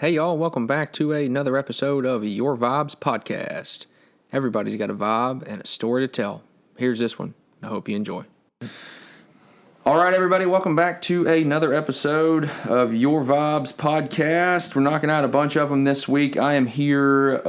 Hey y'all, welcome back to another episode of Your Vibes Podcast. Everybody's got a vibe and a story to tell. Here's this one. I hope you enjoy. All right, everybody, welcome back to another episode of Your Vibes Podcast. We're knocking out a bunch of them this week. I am here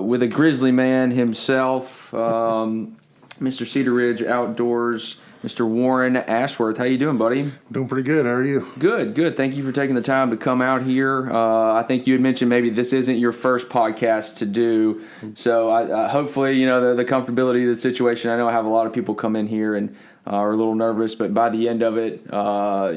with a grizzly man himself, Mr. Cedar Ridge Outdoors, Mr. Warren Ashworth. How you doing, buddy? Doing pretty good. How are you? Good. Thank you for taking the time to come out here. I think you had mentioned maybe this isn't your first podcast to do, so hopefully, you know, the comfortability of the situation. I know I have a lot of people come in here and are a little nervous, but by the end of it,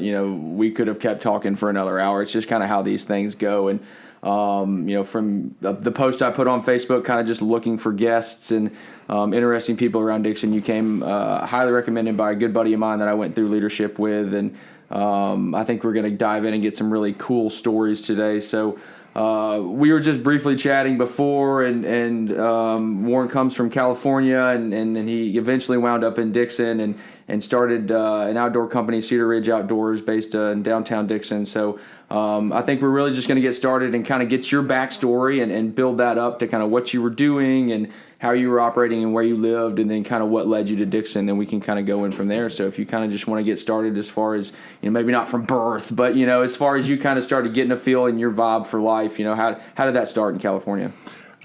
you know, we could have kept talking for another hour. It's just kind of how these things go. And you know, from the post I put on Facebook, kind of just looking for guests and interesting people around Dickson, you came highly recommended by a good buddy of mine that I went through leadership with, and I think we're going to dive in and get some really cool stories today. So we were just briefly chatting before, and Warren comes from California, and then he eventually wound up in Dickson and started an outdoor company, Cedar Ridge Outdoors, based in downtown Dickson. So I think we're really just going to get started and kind of get your backstory and build that up to kind of what you were doing and how you were operating and where you lived, and then kind of what led you to Dickson. Then we can kind of go in from there. So if you kind of just want to get started as far as, you know, maybe not from birth, but, you know, as far as you kind of started getting a feel and your vibe for life, you know, how did that start in California?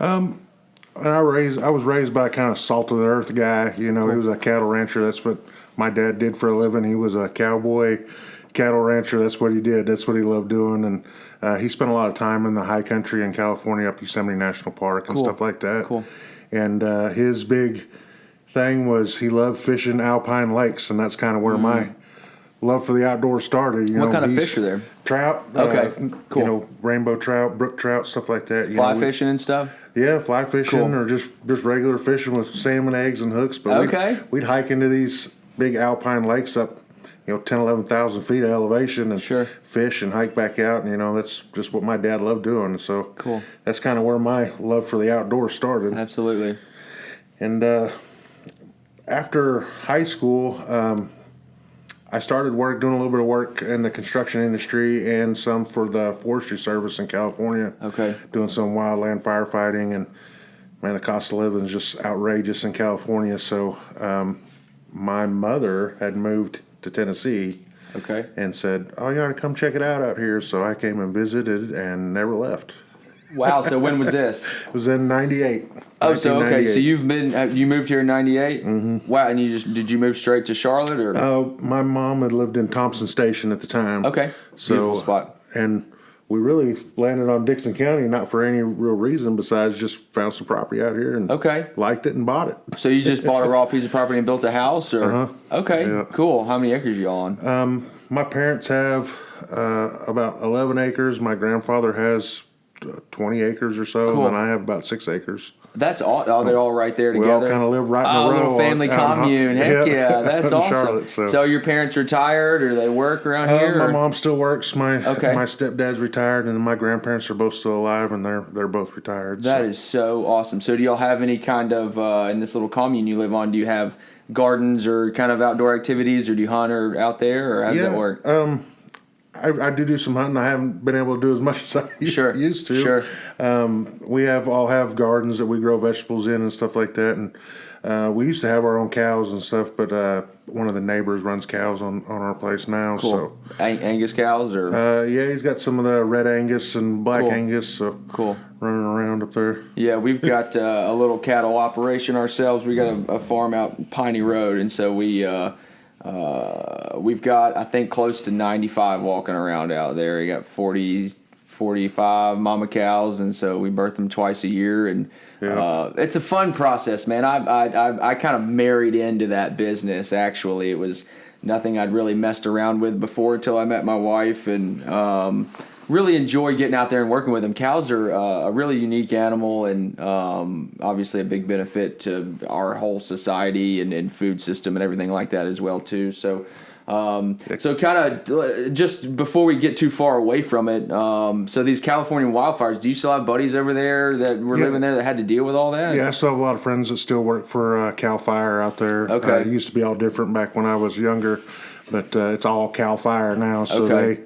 I was raised by a kind of salt of the earth guy. You know, He was a cattle rancher. That's what my dad did for a living. He was a cowboy, cattle rancher. That's what he did. That's what he loved doing. And he spent a lot of time in the high country in California, up Yosemite National Park and stuff like that. Cool. And his big thing was he loved fishing alpine lakes, and that's kind of where my love for the outdoors started. You what know, kind of fish are there? Trout. Okay, cool. You know, rainbow trout, brook trout, stuff like that. Fly fishing and stuff? Yeah, fly fishing or just regular fishing with salmon eggs and hooks. But we'd hike into these big alpine lakes up, you know, 10, 11,000 feet of elevation and fish and hike back out. And, you know, that's just what my dad loved doing. So that's kind of where my love for the outdoors started. Absolutely. And after high school, I started doing a little bit of work in the construction industry and some for the Forestry Service in California. Okay. Doing some wildland firefighting, and man, the cost of living is just outrageous in California. So my mother had moved to Tennessee. Okay. And said, "Oh, you ought to come check it out here." So I came and visited and never left. Wow. So when was this? It was in '98. Oh, so okay. So you moved here in '98. Mm-hmm. Wow. And did you move straight to Charlotte or? My mom had lived in Thompson Station at the time. Okay. So, beautiful spot. And we really landed on Dickson County, not for any real reason besides just found some property out here and liked it and bought it. So you just bought a raw piece of property and built a house, or? Uh-huh. Okay. Yeah. Cool. How many acres y'all on? My parents have about 11 acres. My grandfather has 20 acres or so, and then I have about 6 acres. That's all. Oh, they're all right there together. We all kind of live right in a row. Little family commune. Heck yeah, that's awesome. Charlotte, so your parents retired, or they work around here? My mom still works. My stepdad's retired, and my grandparents are both still alive, and they're both retired. That is so awesome. So do y'all have any kind of in this little commune you live on? Do you have gardens or kind of outdoor activities, or do you hunt or out there, or how does that work? I do some hunting. I haven't been able to do as much as I used to. Sure. We all have gardens that we grow vegetables in and stuff like that. And we used to have our own cows and stuff, but one of the neighbors runs cows on our place now. Cool. So Angus cows, or? Yeah, he's got some of the red Angus and black Angus. So running around up there. Yeah, we've got a little cattle operation ourselves. We got a farm out Piney Road, and so we've got, I think, close to 95 walking around out there. We got 45 mama cows, and so we birth them twice a year, and it's a fun process, man. I kind of married into that business. Actually, it was nothing I'd really messed around with before until I met my wife, and really enjoy getting out there and working with them. Cows are a really unique animal, and obviously a big benefit to our whole society and food system and everything like that as well too. So so kind of just before we get too far away from it, so these California wildfires, do you still have buddies over there that were living there that had to deal with all that? Yeah, I still have a lot of friends that still work for Cal Fire out there. Okay. It used to be all different back when I was younger, but it's all Cal Fire now. So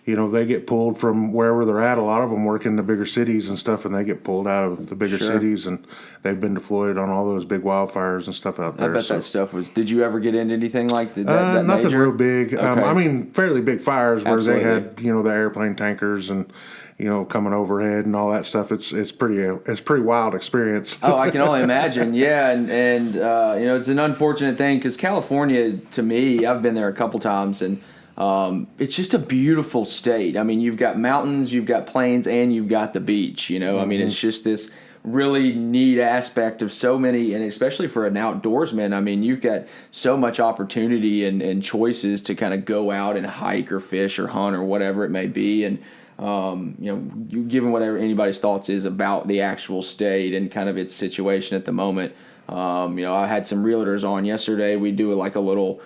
they get pulled from wherever they're at. A lot of them work in the bigger cities and stuff, and they get pulled out of the bigger cities, and they've been deployed on all those big wildfires and stuff out there. I bet that stuff was. Did you ever get into anything like that? Nothing major? real big. Okay. Fairly big fires where Absolutely. they had the airplane tankers and coming overhead and all that stuff. It's pretty wild experience. Oh, I can only imagine. Yeah, and it's an unfortunate thing because California, to me, I've been there a couple times, and it's just a beautiful state. I mean, you've got mountains, you've got plains, and you've got the beach. I mean, it's just this really neat aspect of so many, and especially for an outdoorsman. I mean, you've got so much opportunity and choices to kind of go out and hike or fish or hunt or whatever it may be, and given whatever anybody's thoughts is about the actual state and kind of its situation at the moment. I had some realtors on yesterday. We do like a little,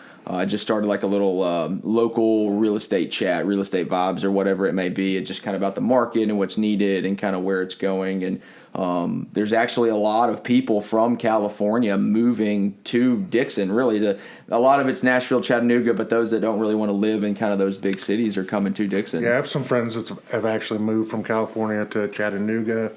just started like a little local real estate chat, real estate vibes or whatever it may be. It's just kind of about the market and what's needed and kind of where it's going. And there's actually a lot of people from California moving to Dickson, really. A lot of it's Nashville, Chattanooga, but those that don't really want to live in kind of those big cities are coming to Dickson. Yeah, I have some friends that have actually moved from California to Chattanooga.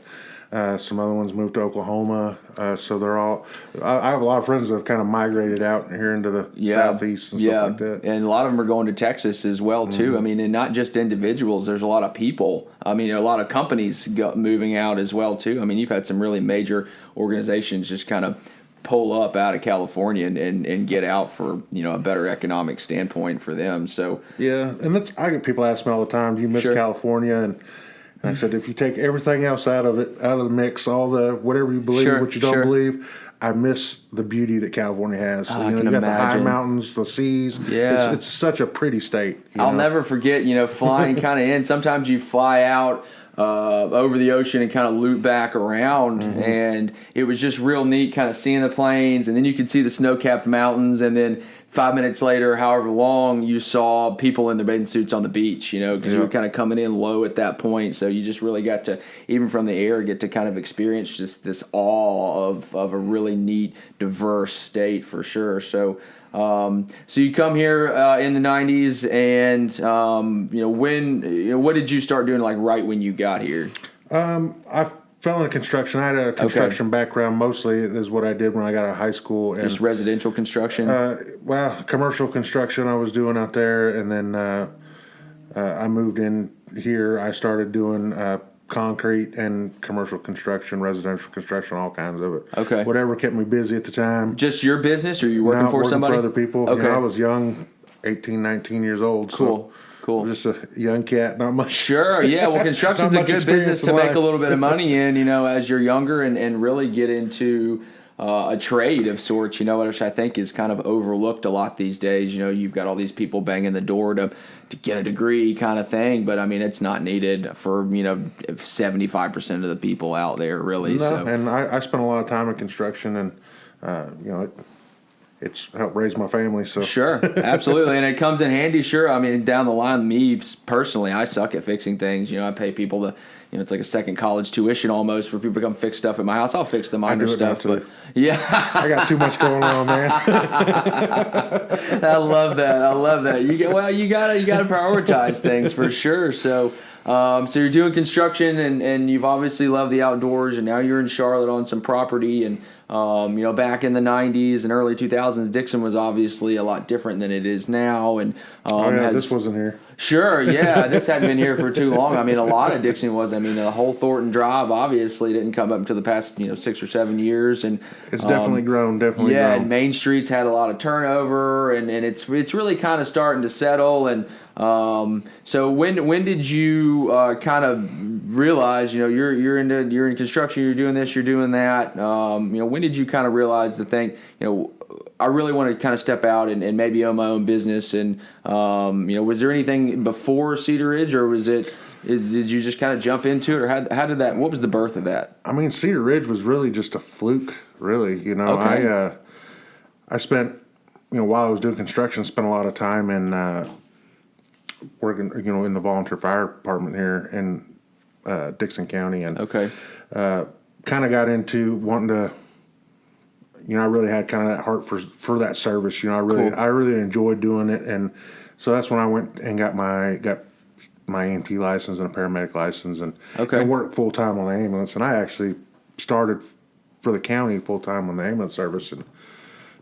Some other ones moved to Oklahoma. So they're all. I have a lot of friends that have kind of migrated out here into the southeast and stuff like that. And a lot of them are going to Texas as well too. I mean, and not just individuals. There's a lot of people. I mean, a lot of companies moving out as well too. I mean, you've had some really major organizations just kind of pull up out of California and get out for a better economic standpoint for them. So yeah, and I get people ask me all the time, do you miss California? And I said, if you take everything else out of the mix, all the whatever you believe, what you don't believe, I miss the beauty that California has. I you can got the high imagine. Mountains, the seas. Yeah. It's such a pretty state. I'll never forget, flying kind of in. Sometimes you fly out over the ocean and kind of loop back around, and it was just real neat kind of seeing the plains, and then you could see the snow-capped mountains, and then 5 minutes later, however long, you saw people in their bathing suits on the beach, because you were kind of coming in low at that point. So you just really got to, even from the air, get to kind of experience just this awe of a really neat, diverse state for sure. So so you come here in the 90s, and what did you start doing like right when you got here? I fell into construction. I had a construction background mostly, is what I did when I got out of high school. And, just residential construction? Commercial construction I was doing out there, and then I moved in here. I started doing concrete and commercial construction, residential construction, all kinds of it. Okay. Whatever kept me busy at the time. Just your business, or you working for somebody? For other people. Okay. I was young, 18, 19 years old. Cool. Cool. Just a young cat, not much. Sure, yeah. Well, construction's a good business to make a little bit of money in, as you're younger, and really get into a trade of sorts, which I think is kind of overlooked a lot these days. You've got all these people banging the door to get a degree kind of thing, but I mean, it's not needed for, 75% of the people out there, really. No, so. And I spent a lot of time in construction, and, it's helped raise my family. So Sure, absolutely, and it comes in handy. Sure, I mean, down the line, me personally, I suck at fixing things. I pay people to, it's like a second college tuition almost for people to come fix stuff at my house. I'll fix the minor stuff, but yeah, I got too much going on, man. I love that. You gotta prioritize things for sure. So you're doing construction, and you've obviously loved the outdoors, and now you're in Charlotte on some property, and back in the 90s and early 2000s, Dickson was obviously a lot different than it is now. And this wasn't here. Sure, yeah, this hadn't been here for too long. I mean, a lot of Dickson was. I mean, the whole Thornton Drive obviously didn't come up until the past 6 or 7 years, and it's definitely grown. Yeah, and Main Street's had a lot of turnover, and it's really kind of starting to settle. And so when did you kind of realize you're in construction, you're doing this, you're doing that? When did you kind of realize to think I really want to kind of step out and maybe own my own business? And was there anything before Cedar Ridge, or did you just kind of jump into it, or how did that? What was the birth of that? I mean, Cedar Ridge was really just a fluke, really. Okay. I spent while I was doing construction, spent a lot of time in working in the volunteer fire department here in Dickson County, and okay, kind of got into wanting to. I really had kind of that heart for that service. I really enjoyed doing it, and so that's when I went and got my EMT license and a paramedic license, and Okay. I worked full time on the ambulance. And I actually started for the county full time on the ambulance service in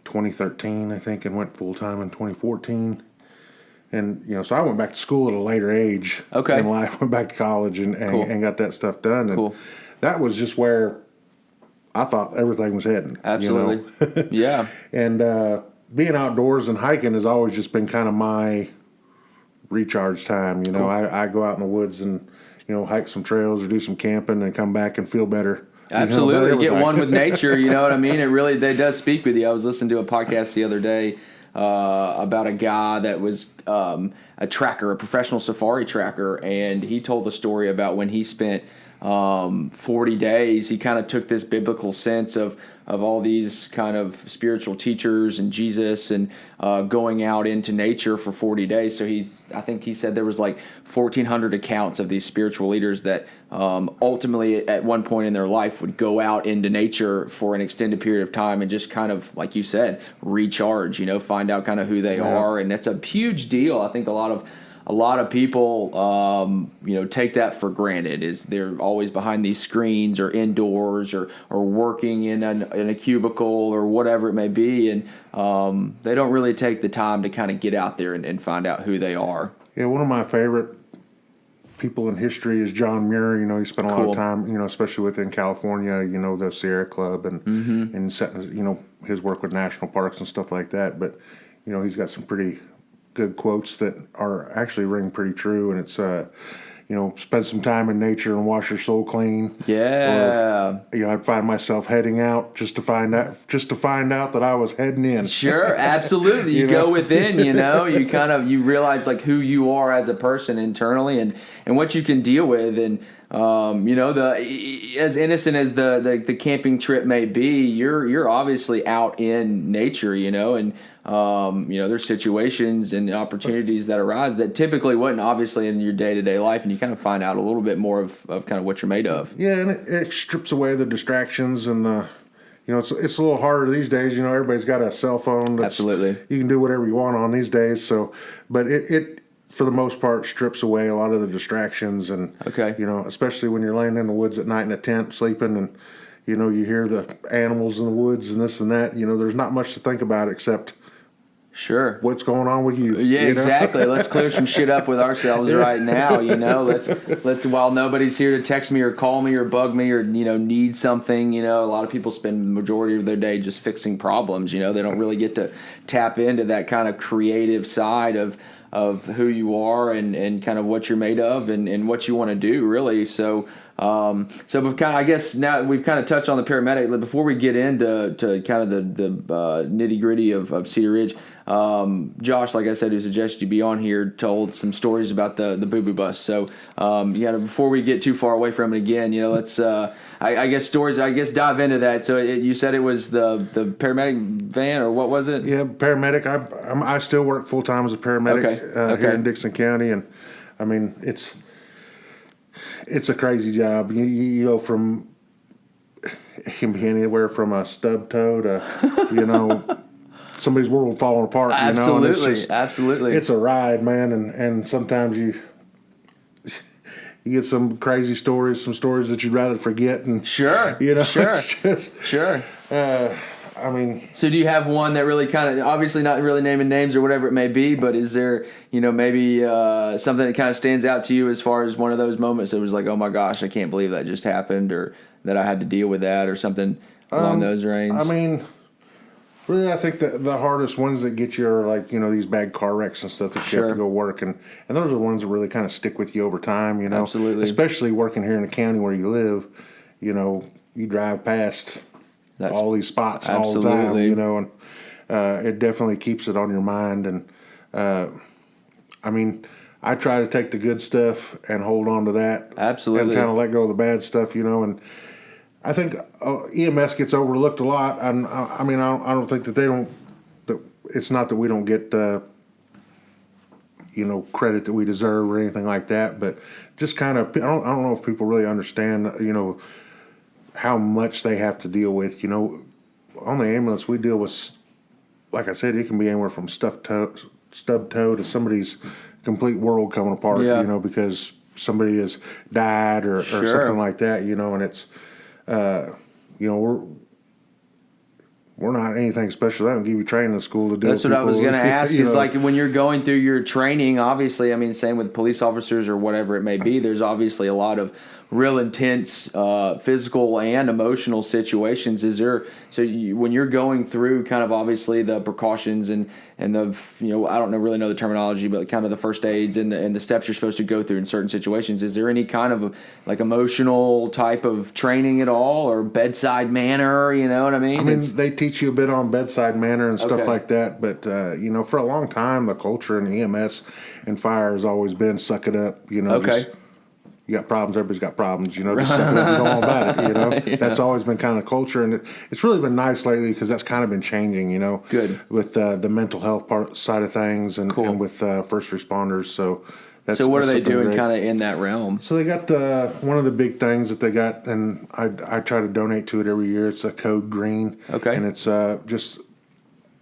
2013, I think, and went full time in 2014. And so I went back to school at a later age. Okay. In life, went back to college and Cool. and got that stuff done. And Cool. that was just where I thought everything was heading. Absolutely. Yeah. And being outdoors and hiking has always just been kind of my recharge time. Cool. I go out in the woods and hike some trails or do some camping and come back and feel better. Absolutely. Get one with nature, you know what I mean? They does speak with you. I was listening to a podcast the other day about a guy that was a tracker, a professional safari tracker, and he told a story about when he spent 40 days. He kind of took this biblical sense of all these kind of spiritual teachers and Jesus and going out into nature for 40 days. So I think he said there was like 1,400 accounts of these spiritual leaders that ultimately at one point in their life would go out into nature for an extended period of time and just kind of, like you said, recharge, find out kind of who they are. And that's a huge deal. I think a lot of people, take that for granted. Is they're always behind these screens or indoors or working in a cubicle or whatever it may be, and they don't really take the time to kind of get out there and find out who they are. Yeah, one of my favorite people in history is John Muir. He spent a lot of time, especially within California, the Sierra Club and setting, his work with national parks and stuff like that. But, he's got some pretty good quotes that are actually ring pretty true, and it's spend some time in nature and wash your soul clean. Yeah. Or, I'd find myself heading out just to find out that I was heading in. Sure, absolutely. You go within, you realize like who you are as a person internally and what you can deal with. And as innocent as the camping trip may be, you're obviously out in nature, and there's situations and opportunities that arise that typically wouldn't obviously in your day-to-day life, and you kind of find out a little bit more of kind of what you're made of. Yeah, and it strips away the distractions and the, it's a little harder these days. Everybody's got a cell phone. Absolutely. You can do whatever you want on these days. So, but it for the most part strips away a lot of the distractions and, especially when you're laying in the woods at night in a tent sleeping and, you hear the animals in the woods and this and that, there's not much to think about except sure what's going on with you. Yeah, exactly. Let's clear some shit up with ourselves right now. Let's while nobody's here to text me or call me or bug me or need something. A lot of people spend the majority of their day just fixing problems. They don't really get to tap into that kind of creative side of who you are and kind of what you're made of and what you want to do, really. So we've kind of, I guess now we've kind of touched on the paramedic. Before we get into kind of the nitty gritty of Cedar Ridge, Josh, like I said, who suggested you be on here, told some stories about the boo-boo bus. So before we get too far away from it again, let's I guess dive into that. So you said it was the paramedic van, or what was it? Yeah, paramedic. I still work full time as a paramedic here in Dickson County, and I mean it's a crazy job. You go from, it can be anywhere from a stub toe to, somebody's world falling apart. Absolutely, absolutely. It's a ride, man, and sometimes you get some crazy stories, some stories that you'd rather forget, and sure. It's just sure. I mean, so do you have one that really kind of, obviously not really naming names or whatever it may be, but is there, maybe something that kind of stands out to you as far as one of those moments that was like, oh my gosh, I can't believe that just happened, or that I had to deal with that, or something along those lines? I mean, really, I think that the hardest ones that get you are like, these bad car wrecks and stuff that you have to go work, and those are the ones that really kind of stick with you over time, Absolutely. Especially working here in the county where you live, you drive past all these spots all the time, and it definitely keeps it on your mind. And I mean, I try to take the good stuff and hold on to that. Absolutely. And kind of let go of the bad stuff, and I think EMS gets overlooked a lot. And I mean, I don't think that it's not that we don't get, credit that we deserve or anything like that, but just kind of, I don't know if people really understand, how much they have to deal with. On the ambulance, we deal with, like I said, it can be anywhere from stub toe to somebody's complete world coming apart, Yeah. you know, because somebody has died or Sure. something like that, you know, and it's, you know, we're not anything special. They don't give you training in school to do. That's what I was going to ask. You Is know. like when you're going through your training, obviously, I mean, same with police officers or whatever it may be. There's obviously a lot of real intense physical and emotional situations. Is there? So when you're going through, kind of obviously the precautions and the, you know, I don't really know the terminology, but kind of the first aids and the steps you're supposed to go through in certain situations. Is there any kind of like emotional type of training at all, or bedside manner? You know what I mean? I mean, they teach you a bit on bedside manner and stuff Okay. like that, but you know, for a long time, the culture in EMS and fire has always been suck it up. You know, Okay. just, you got problems, everybody's got problems. You know, just suck it up and go on about it. You know, Yeah. That's always been kind of culture, and it's really been nice lately because that's kind of been changing. You know, Good. with the mental health side of things, and, Cool. and with first responders. So. So what are they something doing great. kind of in that realm? So they got one of the big things that they got, and I try to donate to it every year. It's a Code Green. Okay. And it's just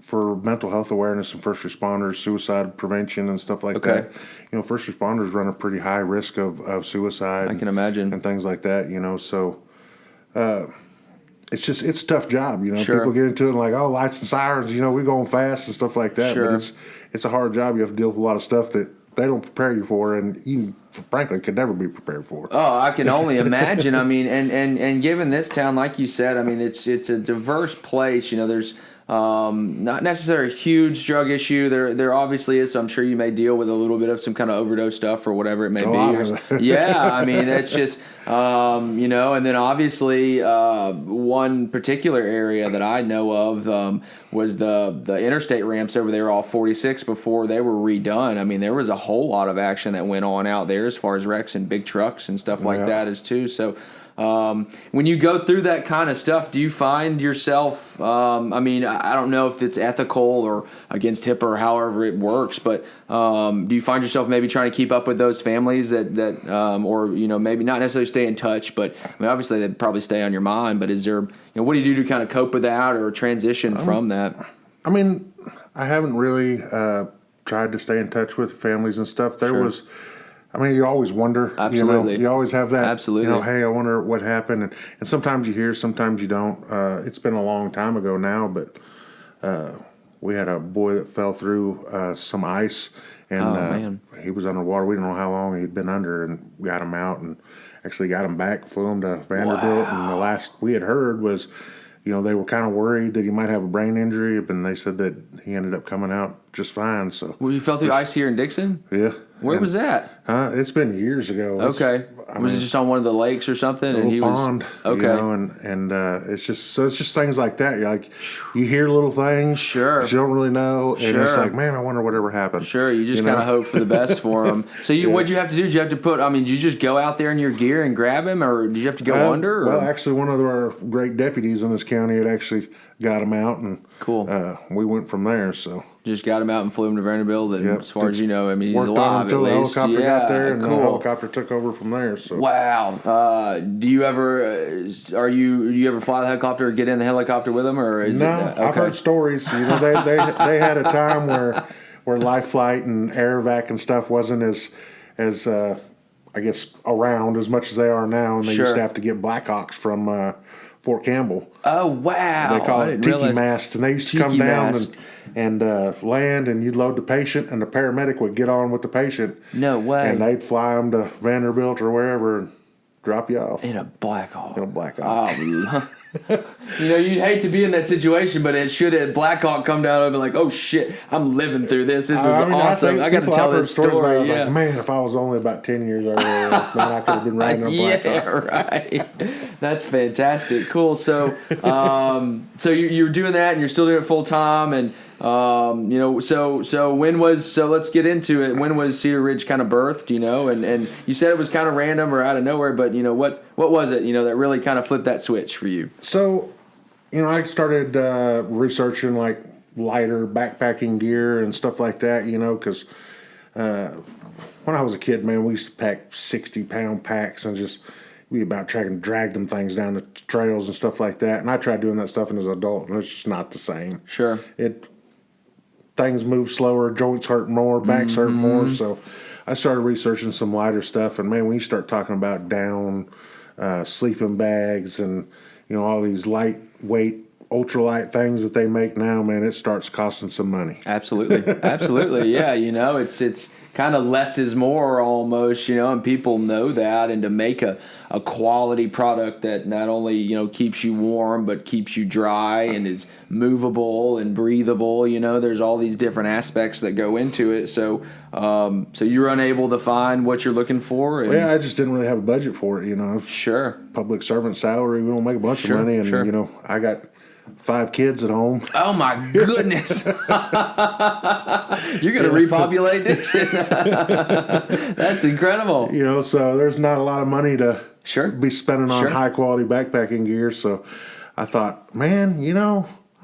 for mental health awareness and first responders, suicide prevention and stuff like Okay. that. You know, first responders run a pretty high risk of suicide. I can imagine. And things like that, you know, so it's a tough job, you know. Sure. People get into it and like, oh, lights and sirens, you know, we're going fast and stuff like that. Sure. But it's a hard job. You have to deal with a lot of stuff that they don't prepare you for, and you frankly could never be prepared for. Oh, I can only imagine. I mean, and given this town, like you said, I mean, it's a diverse place. You know, there's not necessarily a huge drug issue. There obviously is. So I'm sure you may deal with a little bit of some kind of overdose stuff or whatever it may be. Yeah, I mean, it's just you know, and then obviously one particular area that I know of was the interstate ramps over there off 46 before they were redone. I mean, there was a whole lot of action that went on out there as far as wrecks and big trucks and stuff like that as too. So when you go through that kind of stuff, do you find yourself, I mean, I don't know if it's ethical or against HIPAA or however it works, but do you find yourself maybe trying to keep up with those families that or, you know, maybe not necessarily stay in touch, but I mean, obviously they'd probably stay on your mind, but is there, you know, what do you do to kind of cope with that or transition from that? I mean, I haven't really tried to stay in touch with families and stuff. There Sure. was, I mean, you always wonder. Absolutely. You know, you always have that. Absolutely. You know, hey, I wonder what happened. And sometimes you hear, sometimes you don't. It's been a long time ago now, but we had a boy that fell through some ice, and man. he was underwater. We don't know how long he'd been under, and we got him out and actually got him back, flew him to Vanderbilt. And the last we had heard was, you know, they were kind of worried that he might have a brain injury, and they said that he ended up coming out just fine. So, Well, you fell through ice here in Dixon? yeah. Where was that? It's been years ago. Okay. Was it just on one of the lakes or something? A And he little was pond, okay. you know, and it's just things like that. You're like, you hear little things, Sure. but you don't really know, and it's Sure. like, man, I wonder whatever happened. Sure, you just You kind know? of hope for the best for him. So what'd you have to do? Did you have to put? I mean, did you just go out there in your gear and grab him, or did you have to go under? Or? Well, actually, one of our great deputies in this county had actually got him out, and Cool. We went from there. So Just got him out and flew him to Vanderbilt, and Yep. as far as you know, I mean, he's worked on alive at until the least. helicopter got there, and the cool. helicopter took over from there. So Wow. Do you ever? Do you ever fly the helicopter or get in the helicopter with him, or is no, it? Okay. I've heard stories. You know, they had a time where life flight and air vac and stuff wasn't as I guess around as much as they are now, and they Sure. used to have to get Blackhawks from Fort Campbell. Oh wow! They call I it didn't tiki realize- mast, and they used to Tiki come down mast. and land, and you'd load the patient, and the paramedic would get on with the patient. No way. And they'd fly them to Vanderbilt or wherever and drop you off In a Blackhawk. in a Blackhawk. Oh, you know, you'd hate to be in that situation, but it should have Blackhawk come down and be like, "Oh shit, I'm living through this. This is awesome. I got to tell this story." I was Yeah, like, man, if I was only about 10 years older, man, I could have been riding a Blackhawk. yeah, right. That's fantastic. Cool. So, so you're doing that, and you're still doing it full time, and you know, so when was so let's get into it. When was Cedar Ridge kind of birthed? You know, and you said it was kind of random or out of nowhere, but you know what was it? You know, that really kind of flipped that switch for you. So, you know, I started researching like lighter backpacking gear and stuff like that, you know, because when I was a kid, man, we used to pack 60-pound packs and just be about trying to drag them things down the trails and stuff like that. And I tried doing that stuff as an adult, and it's just not the same. Sure. things move slower, joints hurt more, backs hurt more. So I started researching some lighter stuff, and man, when you start talking about down, sleeping bags, and all these lightweight, ultralight things that they make now, man, it starts costing some money. Absolutely, absolutely, yeah. It's kind of less is more almost, and people know that, and to make a quality product that not only, keeps you warm, but keeps you dry and is movable and breathable, there's all these different aspects that go into it. So you were unable to find what you're looking for? Well, yeah, I just didn't really have a budget for it, Sure. Public servant salary, we don't make a bunch of money, and, I got 5 kids at home. Oh my goodness! You're gonna repopulate Dickson. That's incredible. So there's not a lot of money to Sure. be spending on high quality backpacking gear. So I thought, man,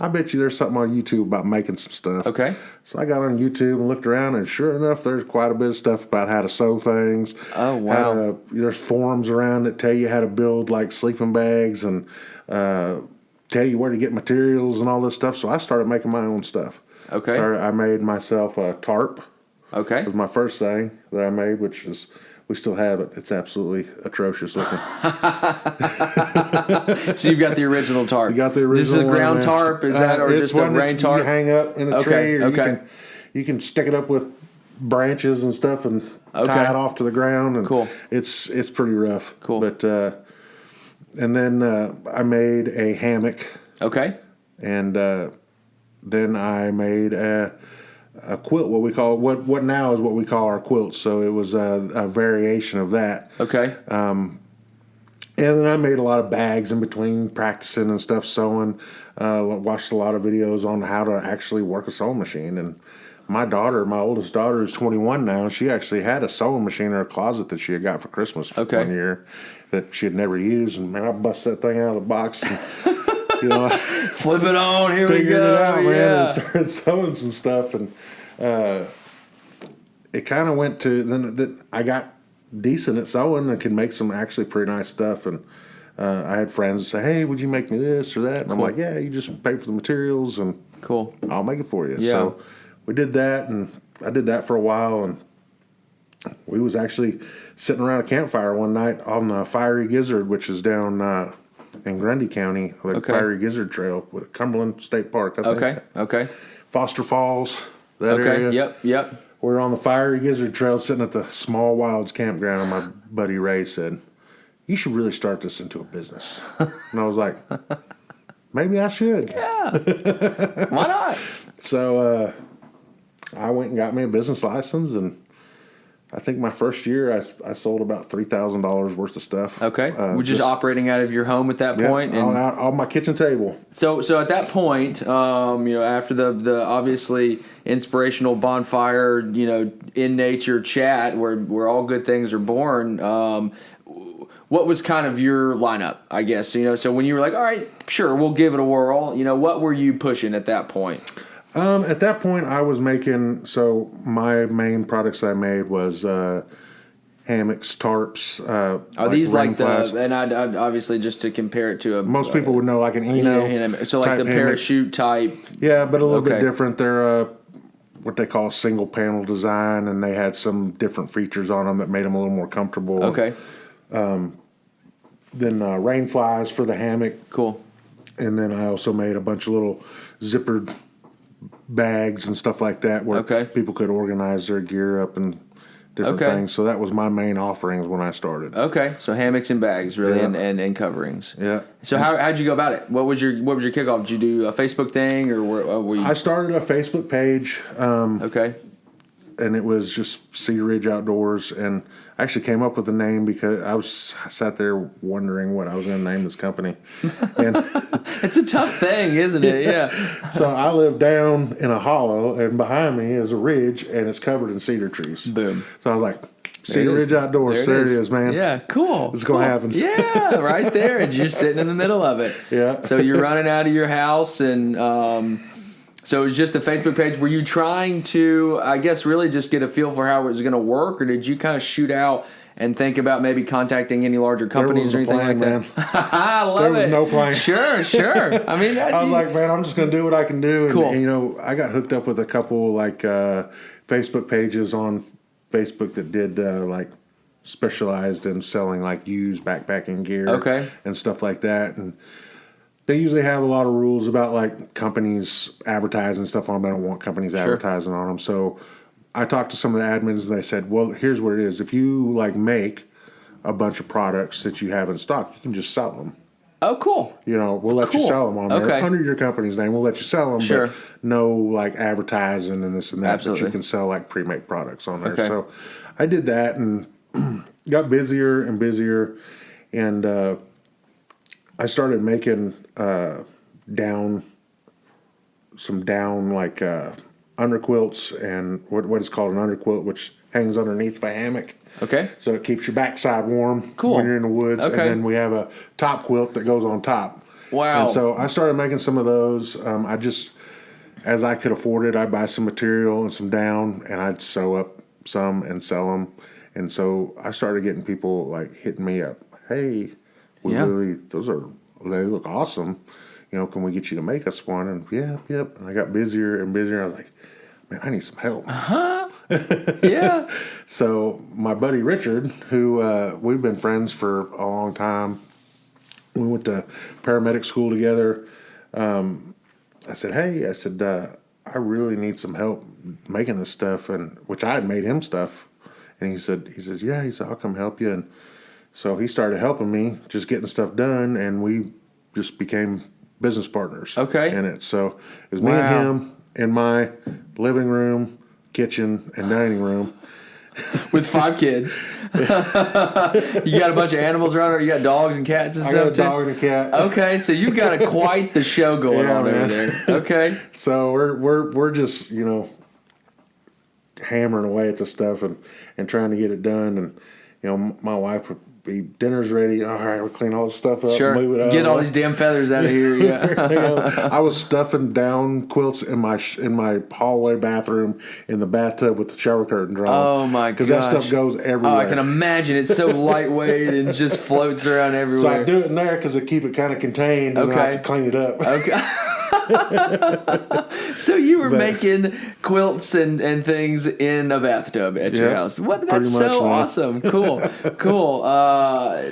I bet you there's something on YouTube about making some stuff. Okay. So I got on YouTube and looked around, and sure enough, there's quite a bit of stuff about how to sew things. Oh wow! There's forums around that tell you how to build like sleeping bags and tell you where to get materials and all this stuff. So I started making my own stuff. Okay. I made myself a tarp. Okay. It was my first thing that I made, which is, we still have it. It's absolutely atrocious looking. So you've got the original tarp. You got the original. This is a ground tarp, is that, or just a rain tarp? You hang up in a tree, or okay. You can stick it up with branches and stuff and tie it off to the ground. And cool. It's pretty rough. Cool. But and then I made a hammock. Okay. And then I made a quilt, what now is what we call our quilts. So it was a variation of that. Okay. And then I made a lot of bags in between practicing and stuff, sewing. Watched a lot of videos on how to actually work a sewing machine. And my oldest daughter, is 21 now. She actually had a sewing machine in her closet that she had got for Christmas one year that she had never used. And man, I bust that thing out of the box. And, flip it on. Here we go. It out, man, and started sewing some stuff, and it kind of went to then. I got decent at sewing and could make some actually pretty nice stuff. And I had friends say, "Hey, would you make me this or that?" And I'm like, "Yeah, you just pay for the materials, and cool, I'll make it for you." Yeah. So we did that, and I did that for a while, and we was actually sitting around a campfire one night on the Fiery Gizzard, which is down in Grundy County, the Fiery Gizzard Trail with Cumberland State Park, I think. Okay. Foster Falls, that area. Yep. We're on the Fiery Gizzard Trail sitting at the Small Wilds campground, and my buddy Ray said, "You should really start this into a business." And I was like, maybe I should. Yeah. Why not? So I went and got me a business license, and I think my first year I sold about $3,000 worth of stuff. Okay. We're just operating out of your home at that point? And on my kitchen table. So at that point, after the obviously inspirational bonfire, in nature chat where all good things are born, what was kind of your lineup, I guess? So when you were like, all right, sure, we'll give it a whirl, what were you pushing at that point? At that point, I was making, so my main products I made was hammocks, tarps. Are these like the, and I'd obviously just to compare it to most people would know like an ENJO. So like the parachute type. Yeah, but a little bit different. They're what they call single panel design, and they had some different features on them that made them a little more comfortable. Okay. Then rain flies for the hammock. Cool. And then I also made a bunch of little zippered bags and stuff like that where people could organize their gear up and different things. So that was my main offerings when I started. Okay, so hammocks and bags, really, and coverings. Yeah. So how'd you go about it? What was your kickoff? Did you do a Facebook thing, or were you? I started a Facebook page. And it was just Cedar Ridge Outdoors, and I actually came up with the name because I sat there wondering what I was going to name this company. And it's a tough thing, isn't it? Yeah. So I live down in a hollow, and behind me is a ridge, and it's covered in cedar trees. Boom. So I was like, Cedar Ridge Outdoors, there it is, man. Yeah, cool. It's going to happen. Yeah, right there, and you're sitting in the middle of it. Yeah. So you're running out of your house, and so it was just the Facebook page. Were you trying to, I guess, really just get a feel for how it was going to work, or did you kind of shoot out and think about maybe contacting any larger companies or anything like that? I love it. There was no plan. Sure. I mean, I was like, man, I'm just going to do what I can do. And, cool. and, you know, I got hooked up with a couple like Facebook pages on Facebook that did like specialized in selling like used backpacking gear and stuff like that. And they usually have a lot of rules about like companies advertising stuff on them. I don't want companies advertising on them. So I talked to some of the admins and they said, well, here's what it is. If you like make a bunch of products that you have in stock, you can just sell them. Oh, cool. You know, we'll let you sell them on there under your company's name. We'll let you sell them, but no like advertising and this and that. Absolutely. But you can sell like pre-made products on there. So I did that and got busier and busier, and I started making down like underquilts and what is called an underquilt, which hangs underneath the hammock. Okay. So it keeps your backside warm when you're in the woods. Okay. And then we have a top quilt that goes on top. Wow. And so I started making some of those. I just, as I could afford it, I'd buy some material and some down, and I'd sew up some and sell them. And so I started getting people like hitting me up. Hey, they look awesome. You know, can we get you to make us one? And yep. And I got busier and busier. I was like, man, I need some help. Yeah. So my buddy Richard, who we've been friends for a long time, we went to paramedic school together. I said, hey, I really need some help making this stuff, and which I had made him stuff. And he says, I'll come help you. And so he started helping me, just getting stuff done, and we just became business partners. Okay. In it. So it was me and him in my living room, kitchen, and dining room. With 5 kids. You got a bunch of animals around, or you got dogs and cats and stuff too? I got a dog and a cat. Okay, so you've got quite the show going on over there. Okay. So we're just, you know, hammering away at the stuff and trying to get it done. And, you know, my wife would be, dinner's ready. All right, we'll clean all this stuff up. Sure. Move it out. Get all these damn feathers out of here. Yeah. You know, I was stuffing down quilts in my hallway bathroom in the bathtub with the shower curtain drawn. Oh my god! Because that stuff goes everywhere. Oh, I can imagine. It's so lightweight and just floats around everywhere. So I do it in there because I keep it kind of contained. And I can clean it up. Okay. So you were making quilts and things in a bathtub at your house. That's so awesome. Cool.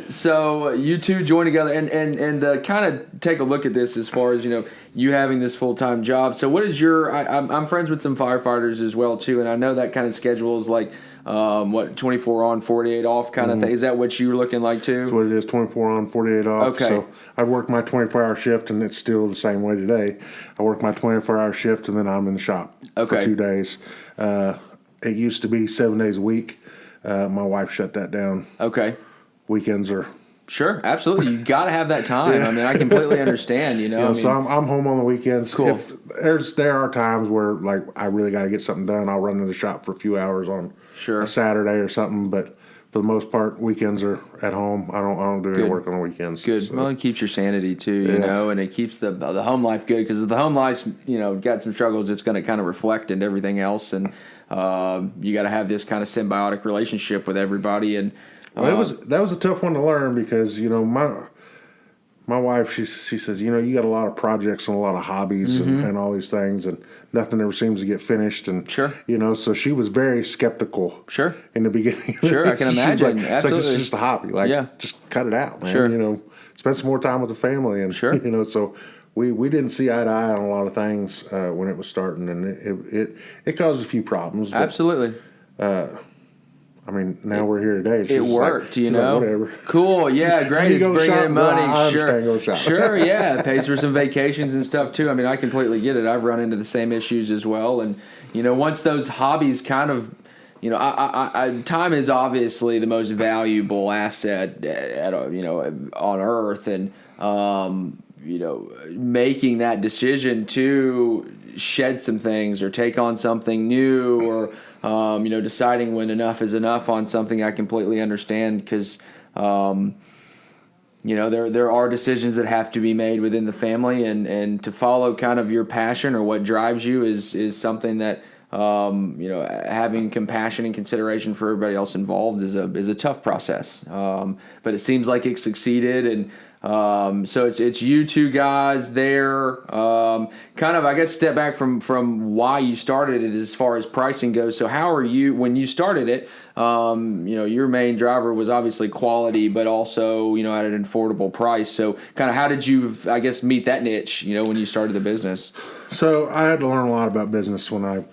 So you two join together and kind of take a look at this as far as, you know, you having this full-time job. So what is I'm friends with some firefighters as well too, and I know that kind of schedule is like 24 on, 48 off kind of thing. Is that what you were looking like too? That's what it is, 24 on, 48 off. Okay. So I work my 24-hour shift, and it's still the same way today. I work my 24-hour shift, and then I'm in the shop for 2 days. It used to be 7 days a week. My wife shut that down. Okay. Weekends are... Sure, absolutely. You got to have that time. I mean, I completely understand, you know. So I'm home on the weekends. Cool. If there are times where, like, I really got to get something done, I'll run to the shop for a few hours on a Saturday or something. But for the most part, weekends are at home. I don't do any work on the weekends. Good. So. Well, it keeps your sanity too, you know, and it keeps the home life good, because if the home life's, you know, got some struggles, it's going to kind of reflect into everything else, and you got to have this kind of symbiotic relationship with everybody. And well, that was a tough one to learn, because, you know, my wife, she says, you know, you got a lot of projects and a lot of hobbies and all these things, and nothing ever seems to get finished. And you know, so she was very skeptical. In the beginning. I can imagine. Like, absolutely, it's just a hobby. Like, just cut it out, man. You know, spend some more time with the family, and you know, so. We didn't see eye to eye on a lot of things when it was starting, and it caused a few problems. But, absolutely. I mean, now we're here today. It worked, like, you know. Like, whatever. Cool, yeah, great. It's bringing in money. Sure, yeah. It pays for some vacations and stuff too. I mean, I completely get it. I've run into the same issues as well, and you know, once those hobbies kind of, you know, I time is obviously the most valuable asset you know, on Earth, and you know, making that decision to shed some things or take on something new, or you know, deciding when enough is enough on something, I completely understand, because you know, there are decisions that have to be made within the family, and to follow kind of your passion or what drives you is something that having compassion and consideration for everybody else involved is a tough process. But it seems like it succeeded, and so it's you two guys there. Kind of, I guess, step back from why you started it as far as pricing goes. So how are you, when you started it, your main driver was obviously quality, but also, at an affordable price. So kind of how did you, I guess, meet that niche, when you started the business? So I had to learn a lot about business when I,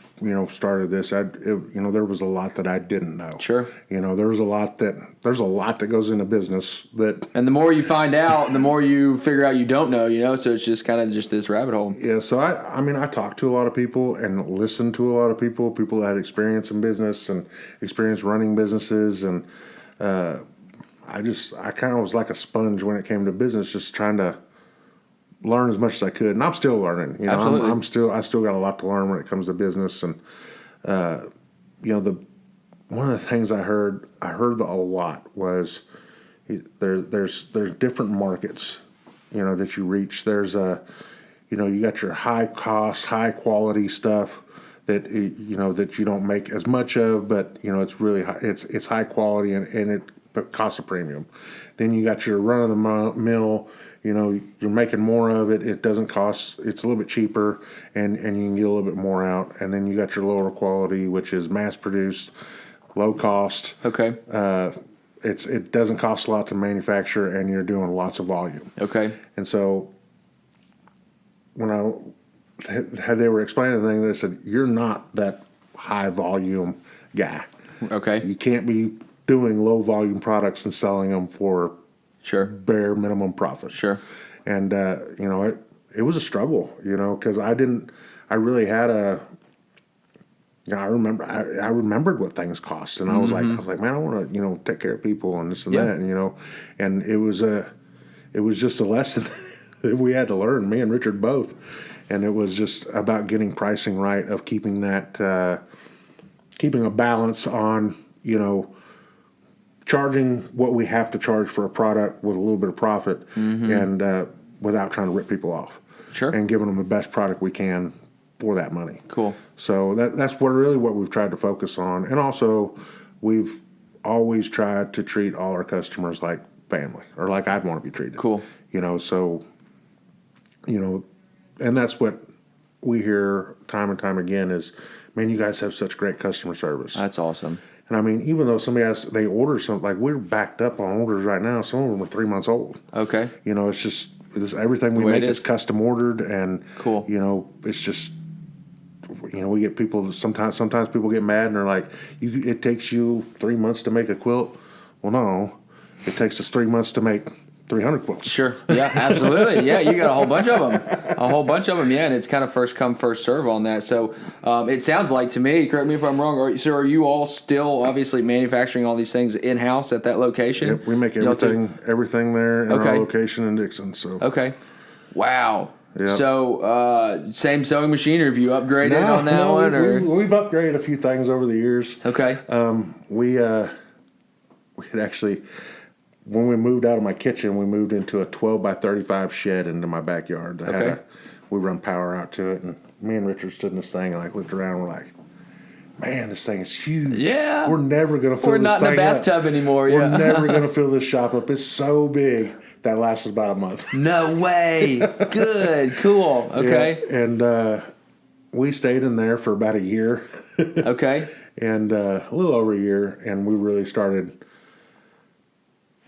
started this. There was a lot that I didn't know. Sure. There's a lot that goes into business that. And the more you find out, the more you figure out you don't know, so it's just kind of just this rabbit hole. Yeah. So I talked to a lot of people and listened to a lot of people that had experience in business and experience running businesses. And, I kind of was like a sponge when it came to business, just trying to learn as much as I could, and I'm still learning. Absolutely. I still got a lot to learn when it comes to business, and one of the things I heard a lot was there's different markets, that you reach. There's you got your high cost, high quality stuff that that you don't make as much of, but it's really high, it's high quality and it costs a premium. Then you got your run of the mill. You're making more of it. It doesn't cost. It's a little bit cheaper, and you can get a little bit more out. And then you got your lower quality, which is mass produced, low cost. Okay. It doesn't cost a lot to manufacture, and you're doing lots of volume. Okay. And so when they were explaining the thing, they said, you're not that high volume guy. Okay. You can't be doing low volume products and selling them for sure bare minimum profit. Sure. And it was a struggle, because I really had I remembered what things cost, and I was like, man, I want to take care of people and this and that, and it was just a lesson that we had to learn, me and Richard both, and it was just about getting pricing right, of keeping that keeping a balance on charging what we have to charge for a product with a little bit of profit, and without trying to rip people off. Sure. And giving them the best product we can for that money. Cool. So that's what we've tried to focus on. And also, we've always tried to treat all our customers like family, or like I'd want to be treated. Cool. And that's what we hear time and time again is, man, you guys have such great customer service. That's awesome. And I mean, even though they order something, like we're backed up on orders right now, some of them are 3 months old. Okay. It's just everything we make is custom ordered, and cool. It's just we get people sometimes people get mad and they're like, it takes you 3 months to make a quilt. Well, no, it takes us 3 months to make 300 quilts. Sure. Yeah, absolutely. Yeah, you got a whole bunch of them. Yeah, and it's kind of first come, first serve on that. So it sounds like to me, correct me if I'm wrong, are you all still obviously manufacturing all these things in-house at that location? Yep, we make everything there in our location in Dickson. So. Okay. Wow. Yep. So same sewing machine, or have you upgraded on that one? Or? We've upgraded a few things over the years. Okay. We had actually... When we moved out of my kitchen, we moved into a 12 by 35 shed into my backyard. We run power out to it, and me and Richard stood in this thing and looked around. And we're like, man, this thing is huge. Yeah, we're never gonna fill. We're not in a bathtub anymore. We're never gonna fill this shop up. It's so big that lasts about a month. No way. Good. Cool. Okay. Yeah, and we stayed in there for about a year. Okay. And a little over a year, and we really started.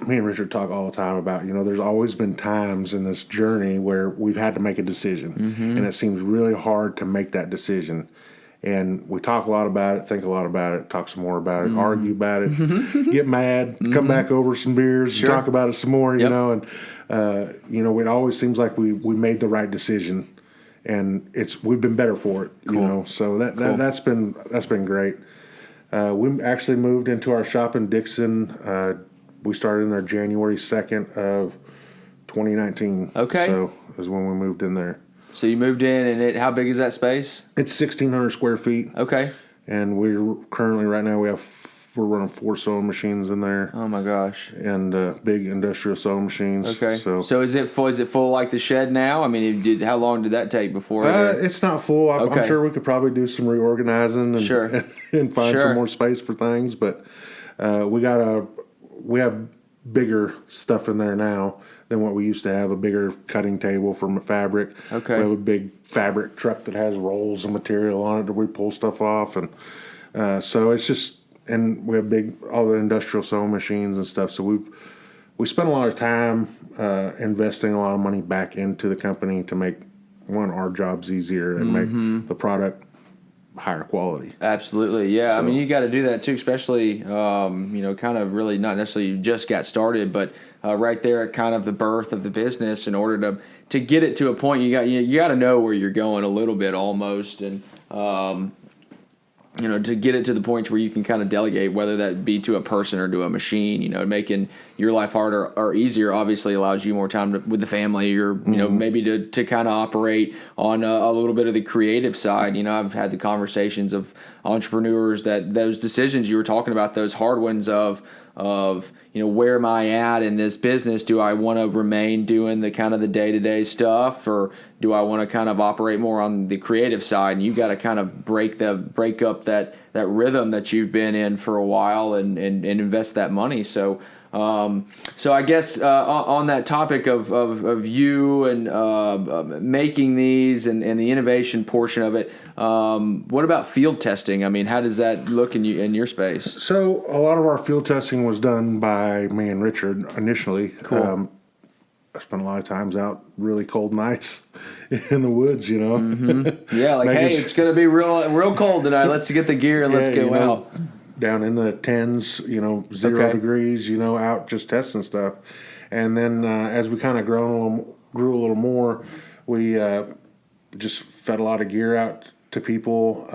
Me and Richard talk all the time about, there's always been times in this journey where we've had to make a decision, and it seems really hard to make that decision. And we talk a lot about it, think a lot about it, talk some more about it, argue about it, get mad, come back over some beers, and talk about it some more, and it always seems like we made the right decision, and we've been better for it, So that's been great. We actually moved into our shop in Dickson. We started in there January 2nd of 2019. Okay. So is when we moved in there. So you moved in, and how big is that space? It's 1,600 square feet. Okay. And we're currently, right now, we have we're running 4 sewing machines in there. Oh my gosh! And big industrial sewing machines. Okay. So is it full? Is it full like the shed now? I mean, how long did that take before? It's not full. Okay. I'm sure we could probably do some reorganizing and Sure. and find Sure. some more space for things. But we have bigger stuff in there now than what we used to have. A bigger cutting table for fabric. Okay. We have a big fabric truck that has rolls of material on it that we pull stuff off, and so it's just. And we have all the industrial sewing machines and stuff. So we spent a lot of time investing a lot of money back into the company to make our jobs easier and make the product higher quality. Absolutely, yeah. So, I mean, you got to do that too, especially kind of really not necessarily you just got started, but right there at kind of the birth of the business. In order to get it to a point, you got to know where you're going a little bit almost, and to get it to the point where you can kind of delegate, whether that be to a person or to a machine, making your life harder or easier obviously allows you more time with the family, or, maybe to kind of operate on a little bit of the creative side. I've had the conversations of entrepreneurs that those decisions you were talking about, those hard ones of where am I at in this business? Do I want to remain doing the kind of the day-to-day stuff, or do I want to kind of operate more on the creative side? And you got to kind of break up that rhythm that you've been in for a while and invest that money. So I guess on that topic of you and making these and the innovation portion of it, what about field testing? I mean, how does that look in your space? So a lot of our field testing was done by me and Richard initially. Cool. I spent a lot of times out really cold nights in the woods, Mm-hmm. Yeah, hey, it's going to be real cold tonight. Let's get the gear and let's go out. Down in the 10s, 0 degrees, out just testing stuff. And then as we kind of grew a little more, we just fed a lot of gear out to people.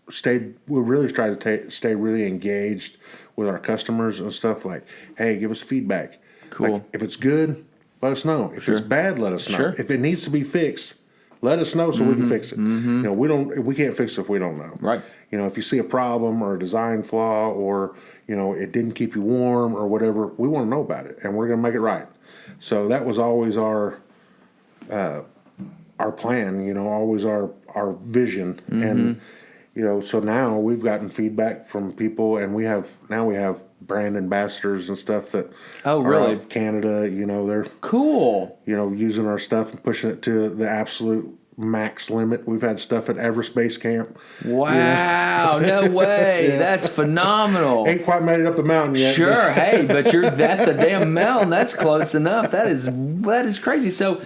We really tried to stay really engaged with our customers and stuff, like, hey, give us feedback. Cool. Like, if it's good, let us know. If it's bad, let us know. Sure. If it needs to be fixed, let us know so we can fix it. Mm-hmm. We can't fix it if we don't know. Right. If you see a problem or a design flaw, or it didn't keep you warm or whatever, we want to know about it, and we're going to make it right. So that was always our plan. Always our vision. Mm-hmm. And so now we've gotten feedback from people, and we have brand ambassadors and stuff that are out in Canada. They're cool. Using our stuff and pushing it to the absolute max limit. We've had stuff at Everest Base Camp. Wow, no way. Yeah. That's phenomenal. Ain't quite made it up the mountain yet. Sure, hey, but you're at the damn mountain. That's close enough. That is crazy. So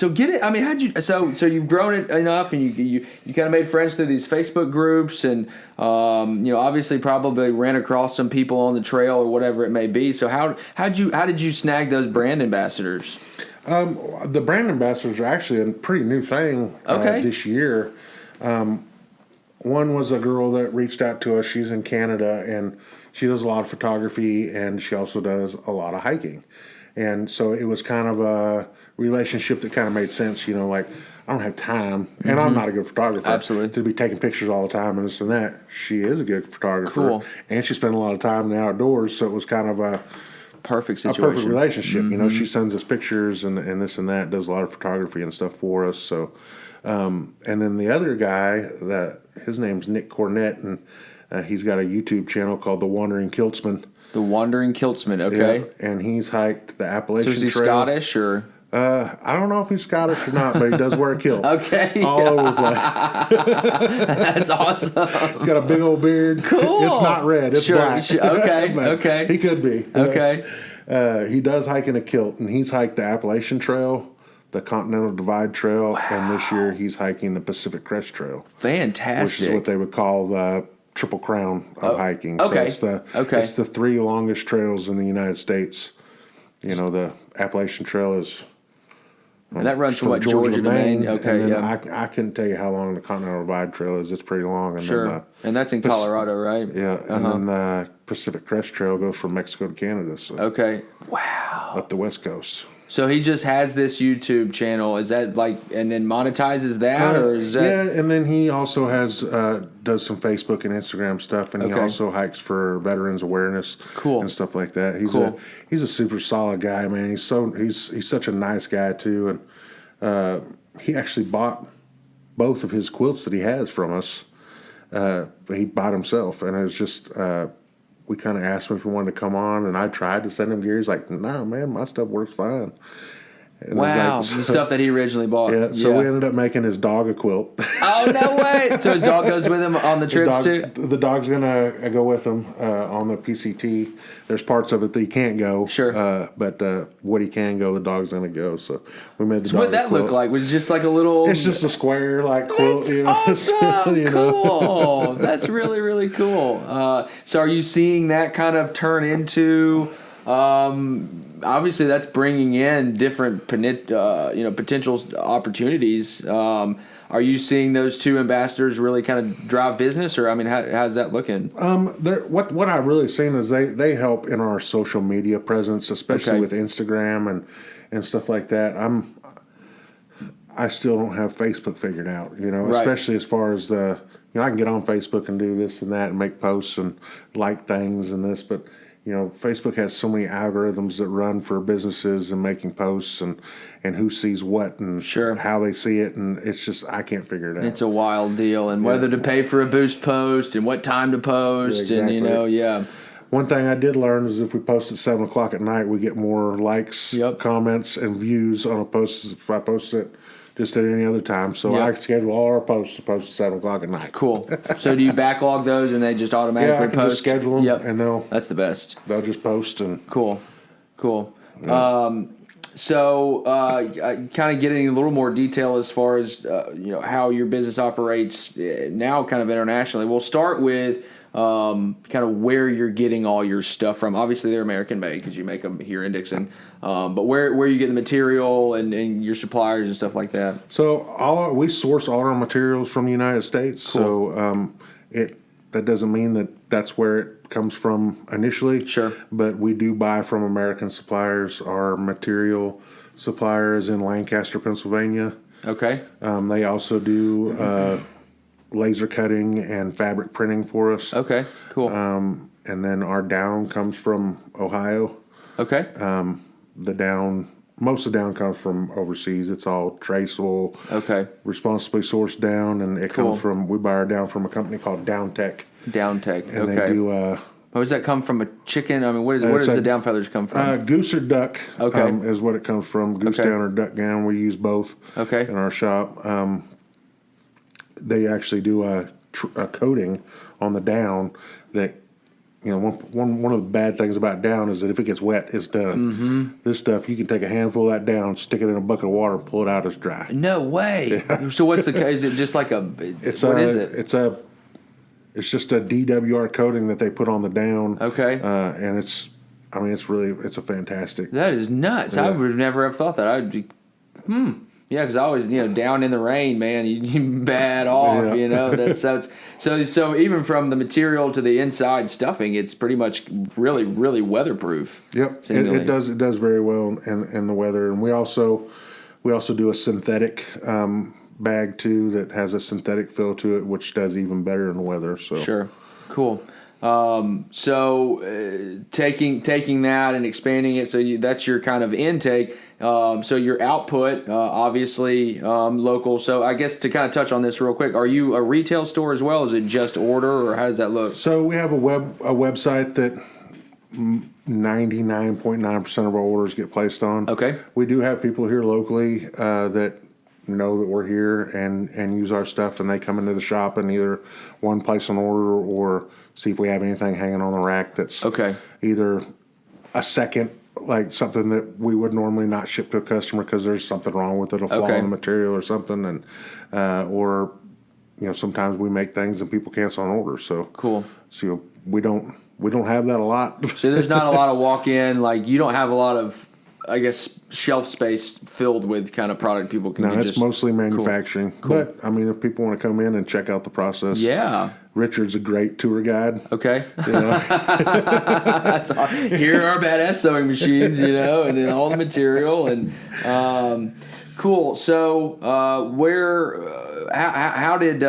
get it. I mean, so you've grown it enough, and you kind of made friends through these Facebook groups, and obviously probably ran across some people on the trail or whatever it may be. So how did you snag those brand ambassadors? The brand ambassadors are actually a pretty new thing this year. One was a girl that reached out to us. She's in Canada, and she does a lot of photography, and she also does a lot of hiking. And so it was kind of a relationship that kind of made sense. Like, I don't have time, and I'm not a good photographer. Absolutely. To be taking pictures all the time and this and that. She is a good photographer. Cool. And she spent a lot of time in the outdoors, so it was kind of a perfect situation. A perfect relationship. Mm-hmm. She sends us pictures and this and that, does a lot of photography and stuff for us. So, and then the other guy, his name's Nick Cornett, and he's got a YouTube channel called The Wandering Kiltsman. The Wandering Kiltsman, okay. Yeah, and he's hiked the Appalachian Trail. So is he Scottish or? I don't know if he's Scottish or not, but he does wear a kilt. Okay. All over the place. That's awesome. He's got a big old beard. Cool. It's not red. It's black. Okay. Okay. He could be. Okay. He does hike in a kilt, and he's hiked the Appalachian Trail, the Continental Divide Trail, and this year he's hiking the Pacific Crest Trail. Fantastic. Which is what they would call the Triple Crown of hiking. Okay. So it's the 3 longest trails in the United States. The Appalachian Trail is... And that runs from Georgia to Maine. Okay, and then I couldn't tell you how long the Continental Divide Trail is. It's pretty long. And sure. Then and that's in Colorado, right? Yeah. And then the Pacific Crest Trail goes from Mexico to Canada. So okay. Wow. Up the West Coast. So he just has this YouTube channel. Is that like, and then monetizes that, or is that? Yeah, and then he also has does some Facebook and Instagram stuff, and he Okay. also hikes for veterans awareness, Cool. and stuff like that. He's a super solid guy, man. He's such a nice guy too, and he actually bought both of his quilts that he has from us. He bought himself, and it was just. We kind of asked him if he wanted to come on, and I tried to send him gear. He's like, "No, man, my stuff works fine." And Wow, like, the stuff that he originally bought. Yeah, so we ended up making his dog a quilt. Oh, no way! So his dog goes with him on the trips too? The dog's going to go with him on the PCT. There's parts of it that he can't go. Sure. But what he can go, the dog's going to go. So we made the So dog what'd that a quilt. look like? Was it just like a little... It's just a square, like, quilt. That's You know? awesome! You know? Cool! That's really, really cool. So are you seeing that kind of turn into... obviously, that's bringing in different potential opportunities. Are you seeing those two ambassadors really kind of drive business, or I mean, how's that looking? What I've really seen is they help in our social media presence, especially with Instagram and stuff like that. I still don't have Facebook figured out, Right. especially as far as I can get on Facebook and do this and that and make posts and like things and this, but Facebook has so many algorithms that run for businesses and making posts and who sees what and Sure. how they see it, and it's just I can't figure it out. It's a wild deal, and whether to pay for a boost post and what time to post, Yeah, exactly. and One thing I did learn is if we post at 7:00 at night, we get more likes, comments, and views on a post if I post it just at any other time. So I schedule all our posts to post at 7:00 at night. Cool. So do you backlog those and they just automatically Yeah, I can post? just schedule them, and that's the best. they'll just post and Cool. So kind of getting a little more detail as far as how your business operates now, kind of internationally. We'll start with kind of where you're getting all your stuff from. Obviously, they're American made because you make them here in Dickson. But where you get the material and your suppliers and stuff like that. So we source all our materials from the United States. Cool. So that doesn't mean that's where it comes from initially. Sure. But we do buy from American suppliers. Our material supplier is in Lancaster, Pennsylvania. Okay. They also do laser cutting and fabric printing for us. Okay. Cool. And then our down comes from Ohio. Okay. Most of the down comes from overseas. It's all traceable. Okay. Responsibly sourced down, and it comes from. We buy our down from a company called Down Tech. Down Tech. And Okay. they do. Does that come from a chicken? I mean, where does the down feathers come from? Goose or duck. Okay. Is what it comes from. Goose down or duck down. We use both. Okay. In our shop, they actually do a coating on the down that. One of the bad things about down is that if it gets wet, it's done. Mm-hmm. This stuff, you can take a handful of that down, stick it in a bucket of water, pull it out, it's dry. No way. Yeah. So what's is it just like what is it? It's just a DWR coating that they put on the down. Okay. And it's a fantastic. That is nuts. Yeah. I would never have thought that. I'd be, Yeah, because I always, down in the rain, man, you bad off, That's so even from the material to the inside stuffing, it's pretty much really, really weatherproof. Yep, it does very well in the weather, and we also do a synthetic bag too that has a synthetic feel to it, which does even better in the weather. So sure, cool. Taking that and expanding it, so that's your kind of intake. So your output, obviously local. So I guess to kind of touch on this real quick, are you a retail store as well? Is it just order, or how does that look? So we have a website that 99.9% of our orders get placed on. Okay. We do have people here locally that know that we're here and use our stuff, and they come into the shop and either place an order or see if we have anything hanging on the rack that's either a second, like something that we would normally not ship to a customer because there's something wrong with it, a flaw in the material or something, and or sometimes we make things and people cancel an order. So cool. So we don't have that a lot. So there's not a lot of walk-in, like you don't have a lot of I guess, shelf space filled with kind of product people can No, get. it's mostly manufacturing. Cool. But, I mean, if people want to come in and check out the process. Yeah. Richard's a great tour guide. Okay. You know? That's all. Here are our badass sewing machines, and then all the material and cool. So how did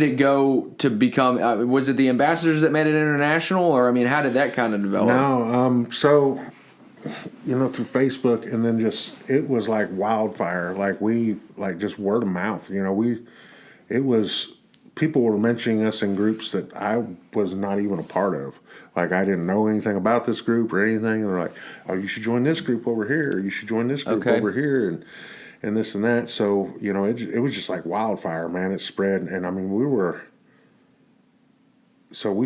it go to become? Was it the ambassadors that made it international, or I mean, how did that kind of develop? No, so through Facebook, and then it was like wildfire. Like just word of mouth. It was. People were mentioning us in groups that I was not even a part of. Like, I didn't know anything about this group or anything. And they're like, oh, you should join this group over here. Or you should join this group over here. And this and that. So, it was just like wildfire, man. It spread. And, I mean, we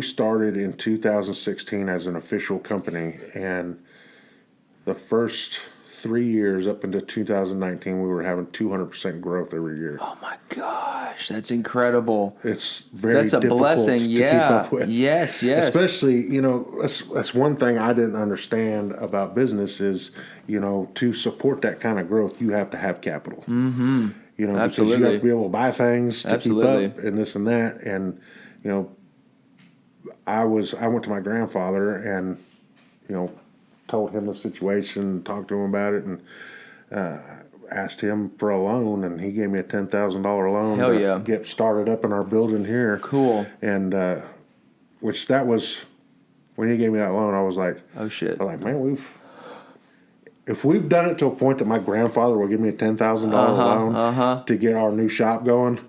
started in 2016 as an official company. And the first 3 years up into 2019, we were having 200% growth every year. Oh my gosh, that's incredible! It's very that's a difficult blessing. to Yeah, keep up with. Yes. Especially, that's one thing I didn't understand about business is, to support that kind of growth, you have to have capital. Mm-hmm. Because you have to be able to buy things to keep up and this and that. And I went to my grandfather and told him the situation, talked to him about it, and asked him for a loan, and he gave me a $10,000 loan to get started up in our building here. Cool. And which that was when he gave me that loan, I was like, oh shit! I'm like, man, if we've done it to a point that my grandfather will give me a $10,000 loan to get our new shop going,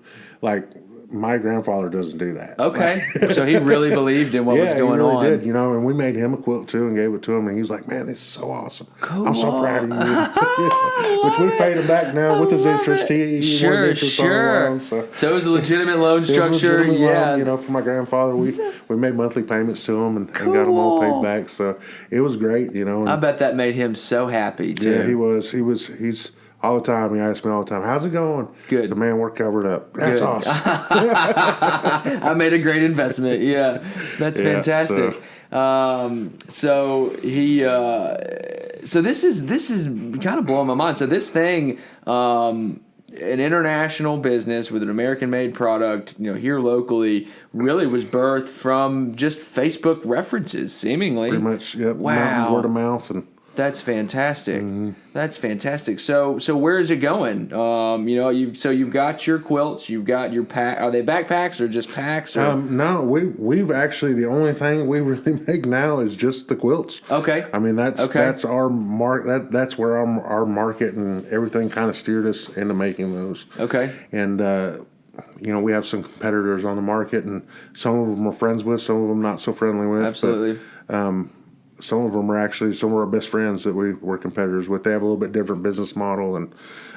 like. My grandfather doesn't do that. Okay. So he really believed in what was going on. Yeah, he really did, and we made him a quilt too and gave it to him, and he was like, man, this is so awesome. Cool. I'm so proud of you. Which we paid him back now with his interest. He sure. Loan, so it was a legitimate loan structure. Loan, for my grandfather. We made monthly payments to him and got them all paid back. So it was great, And I bet that made him so happy too. Yeah, he was. He's all the time. He asked me all the time, how's it going? Good. The man, we're covered up. That's awesome. I made a great investment. Yeah, that's fantastic. So this is kind of blowing my mind. So this thing, an international business with an American-made product, here locally, really was birthed from just Facebook references, seemingly. Pretty much, yep. Wow. Word of mouth and. That's fantastic. Mm-hmm. That's fantastic. So where is it going? You've got your quilts, you've got your pack. Are they backpacks or just packs? Or? No, we've actually, the only thing we really make now is just the quilts. Okay. I mean that's our that's where our market and everything kind of steered us into making those. Okay. And we have some competitors on the market, and some of them we're friends with, some of them not so friendly with. Absolutely. But, some of them are actually some of our best friends that we were competitors with. They have a little bit different business model, and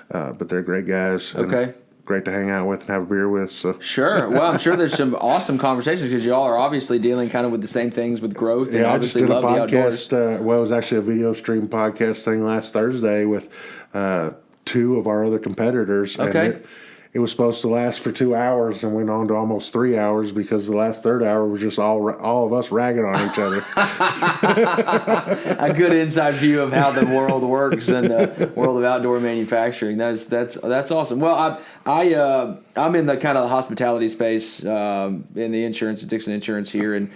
but they're great guys. Okay. Great to hang out with and have a beer with. So sure. Well, I'm sure there's some awesome conversations because y'all are obviously dealing kind of with the same things with growth. And I just did a podcast. It was actually a video stream podcast thing last Thursday with 2 of our other competitors. Okay. And it was supposed to last for 2 hours and went on to almost 3 hours because the last third hour was just all of us ragging on each other. A good inside view of how the world works and the world of outdoor manufacturing. That's awesome. Well, I'm in the kind of the hospitality space in the insurance, Dickson Insurance here, and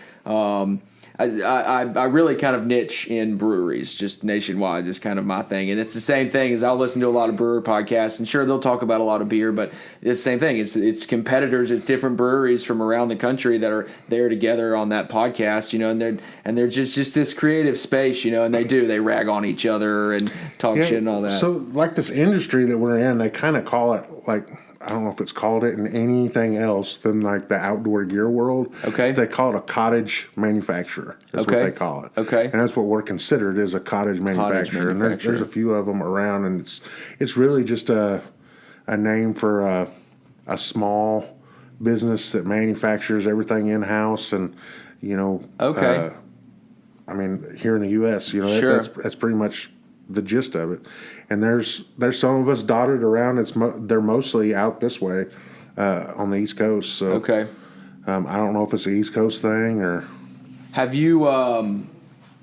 I really kind of niche in breweries, just nationwide, just kind of my thing. And it's the same thing as I'll listen to a lot of brewer podcasts, and sure, they'll talk about a lot of beer, but it's the same thing. It's competitors, it's different breweries from around the country that are there together on that podcast, and they're just this creative space, and they rag on each other and talk shit and all that. So like this industry that we're in, they kind of call it like, I don't know if it's called it in anything else than like the outdoor gear world. Okay. They call it a cottage manufacturer. That's what they call it. Okay. And that's what we're considered is a cottage manufacturer. And there's a few of them around, and it's really just a name for a small business that manufactures everything in-house and, Okay. I mean, here in the U.S., Sure. that's pretty much the gist of it. And there's some of us dotted around. They're mostly out this way on the East Coast. So okay. I don't know if it's an East Coast thing or. Have you,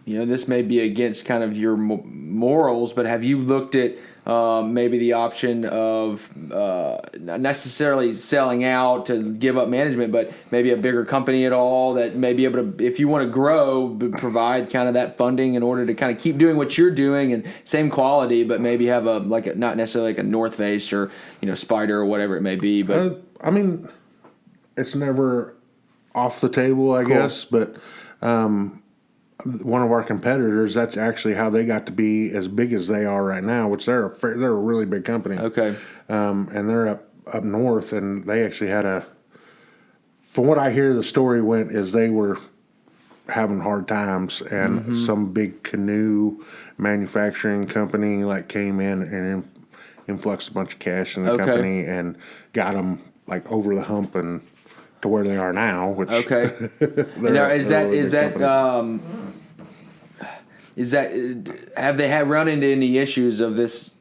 this may be against kind of your morals, but have you looked at maybe the option of not necessarily selling out to give up management, but maybe a bigger company at all that may be able to, if you want to grow, provide kind of that funding in order to kind of keep doing what you're doing and same quality, but maybe have not necessarily like a North Face or Spider or whatever it may be. But I mean, it's never off the table, I guess, but one of our competitors, that's actually how they got to be as big as they are right now, which they're a really big company. Okay. And they're up north, and they actually had from what I hear, the story went is they were having hard times, and some big canoe manufacturing company came in and influxed a bunch of cash in the company and got them over the hump and to where they are now. Which have they run into any issues of this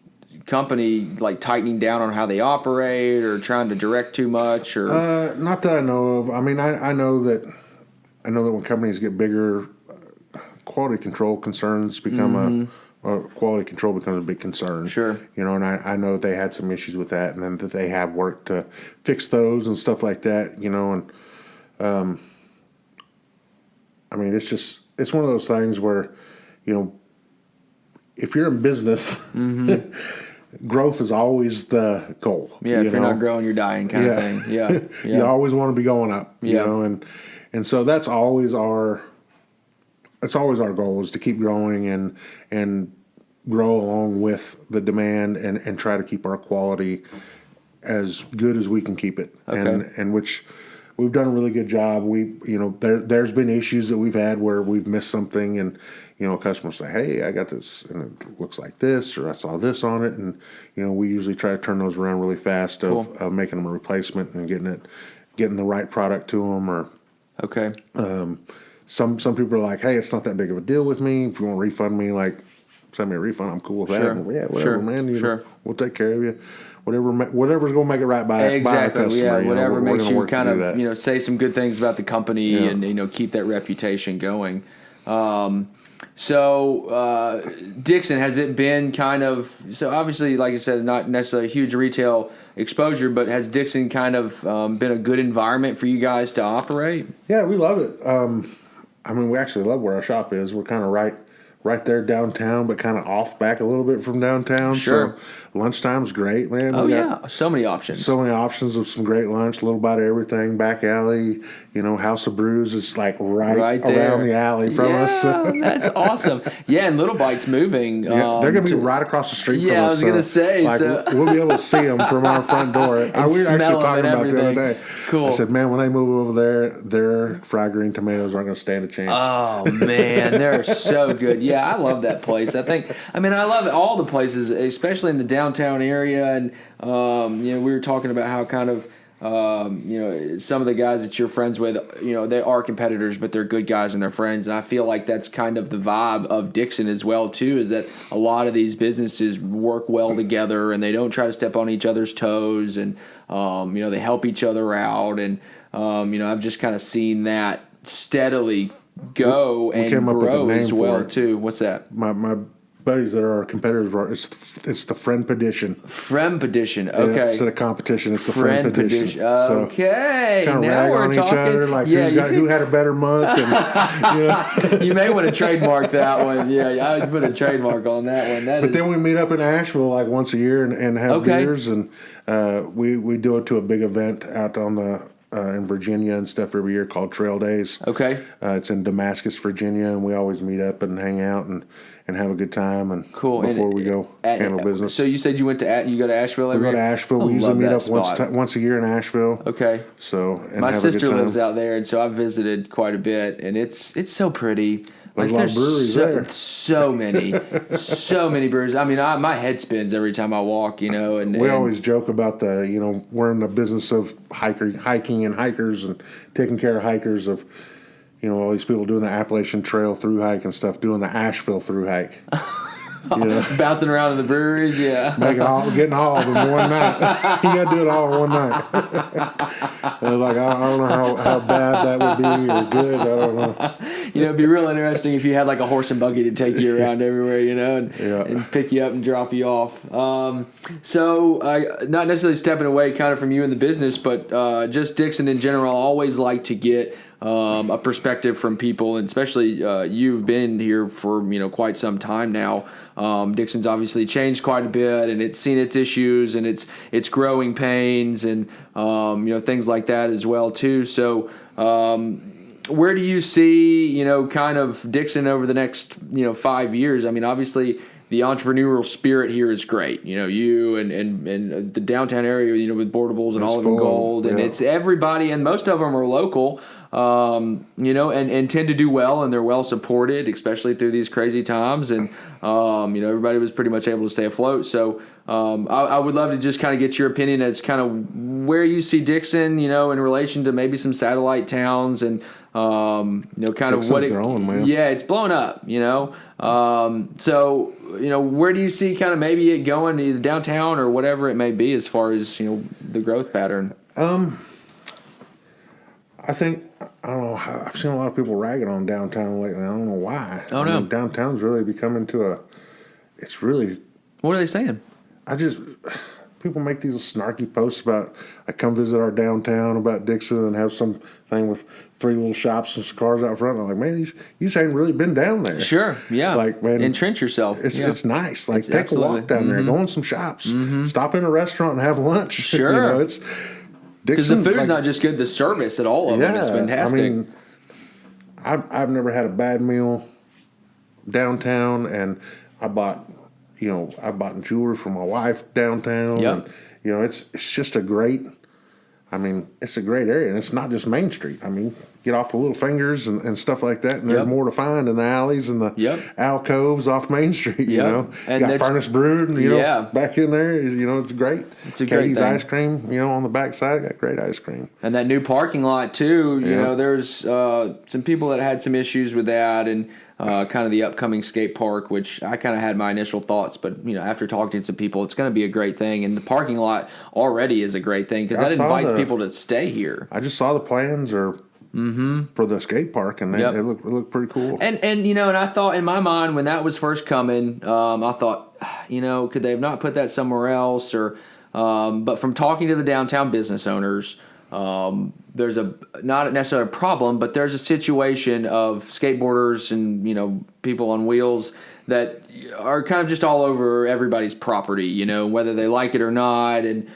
company tightening down on how they operate or trying to direct too much or? Not that I know of. I mean, I know that when companies get bigger, quality control concerns become quality control becomes a big concern. Sure. And I know they had some issues with that, and then that they have worked to fix those and stuff like that. And I mean, it's one of those things where, if you're in business, growth is always the goal. Yeah, if you're not growing, you're dying kind of thing. Yeah. You always want to be going up, you know, and so that's always our goal is to keep growing and grow along with the demand and try to keep our quality as good as we can keep it. Okay. And which we've done a really good job. There's been issues that we've had where we've missed something and, customers say, hey, I got this and it looks like this, or I saw this on it. And, we usually try to turn those around really fast of making them a replacement and getting the right product to them. Or, okay. Some people are like, hey, it's not that big of a deal with me. If you want to refund me, send me a refund. I'm cool with that. And, yeah, whatever, man. We'll take care of you. Whatever's going to make it right by our customer. Yeah, whatever makes you kind of say some good things about the company and keep that reputation going. So Dickson, has it been kind of, so obviously, like I said, not necessarily a huge retail exposure, but has Dickson kind of been a good environment for you guys to operate? Yeah, we love it. I mean, we actually love where our shop is. We're kind of right there downtown, but kind of off back a little bit from downtown. Sure. So lunchtime's great, man. So many options. So many options of some great lunch, a little bit of everything. Back alley, House of Brews is right around the alley from us. That's awesome. Yeah, and Little Bite's moving. Yeah, they're going to be right across the street from us. Yeah, I was going to say. We'll be able to see them from our front door. We were actually talking about it the other day. Cool. I said, man, when they move over there, their fried green tomatoes aren't going to stand a chance. Oh, man, they're so good. Yeah, I love that place. I love all the places, especially in the downtown area. And, we were talking about how kind of, some of the guys that you're friends with, they are competitors, but they're good guys and they're friends. And I feel like that's kind of the vibe of Dickson as well, too, is that a lot of these businesses work well together and they don't try to step on each other's toes. And, they help each other out. And, I've just kind of seen that steadily go and grow as well, too. What's that? My buddies that are our competitors, it's the Friend-Pedition. Friend-Pedition, okay. Yeah, instead of competition, it's the Friend-Pedition. Okay, so, now we're talking. Each other, who had a better month. And, You may want to trademark that one. Yeah, I would put a trademark on that one. Then we meet up in Asheville once a year and have beers, and we do it to a big event out on the in Virginia and stuff every year called Trail Days. Okay. It's in Damascus, Virginia, and we always meet up and hang out and have a good time before we go handle business. So you said you go to Asheville every year? We go to Asheville. We usually meet up once a year in Asheville. Okay. So my sister lives out there, and so I've visited quite a bit, and it's so pretty. There's a lot of breweries there. So many breweries. I mean, my head spins every time I walk, And we always joke about we're in the business of hiking and hikers and taking care of hikers of, all these people doing the Appalachian Trail through hike and stuff, doing the Asheville through hike. Bouncing around in the breweries, yeah. Getting all of them in one night. You got to do it all in one night. I was like, I don't know how bad that would be or good. I don't know. It'd be real interesting if you had like a horse and buggy to take you around everywhere, and pick you up and drop you off. So not necessarily stepping away kind of from you in the business, but just Dickson in general, I always like to get a perspective from people, and especially you've been here for quite some time now. Dickson's obviously changed quite a bit, and it's seen its issues and its growing pains, and things like that as well too. So where do you see kind of Dickson over the next 5 years? I mean, obviously the entrepreneurial spirit here is great. You and the downtown area, with Boardables and Olive and Gold, and it's everybody, and most of them are local. And tend to do well, and they're well supported, especially through these crazy times. And, everybody was pretty much able to stay afloat. So, I would love to just kind of get your opinion as kind of where you see Dickson, in relation to maybe some satellite towns and, kind Dixon's of what it, growing, man. Yeah, it's blown up, so, where do you see kind of maybe it going, either downtown or whatever it may be, as far as, the growth pattern? I think, I don't know, I've seen a lot of people ragging on downtown lately. I don't know why. Oh, no. Downtown's really becoming it's really... What are they saying? People make these snarky posts about, I come visit our downtown, about Dickson, and have some thing with 3 little shops and some cars out front. And I'm like, man, you just ain't really been down there. Sure, yeah. Like, man, entrench yourself. It's nice. Like, take a walk down there, go in some shops, stop in a restaurant and have lunch. Sure. It's... Because the food's not just good, the service at all of it is fantastic. I mean, I've never had a bad meal downtown, and I bought jewelry for my wife downtown. Yep. And, it's just it's a great area, and it's not just Main Street. I mean, get off the Little Fingers and stuff like that, and there's more to find in the alleys and the alcoves off Main Street. And you got Furnace Brewed, back in there. It's great. It's a great thing. Ice cream, on the backside, got great ice cream. And that new parking lot too. There's some people that had some issues with that, and kind of the upcoming skate park, which I kind of had my initial thoughts, but after talking to some people, it's going to be a great thing, and the parking lot already is a great thing because that invites people to stay here. I just saw the plans for the skate park, and it looked pretty cool. And and I thought in my mind when that was first coming, I thought, could they have not put that somewhere else? Or but from talking to the downtown business owners, there's not necessarily a problem, but there's a situation of skateboarders and people on wheels that are kind of just all over everybody's property, whether they like it or not, and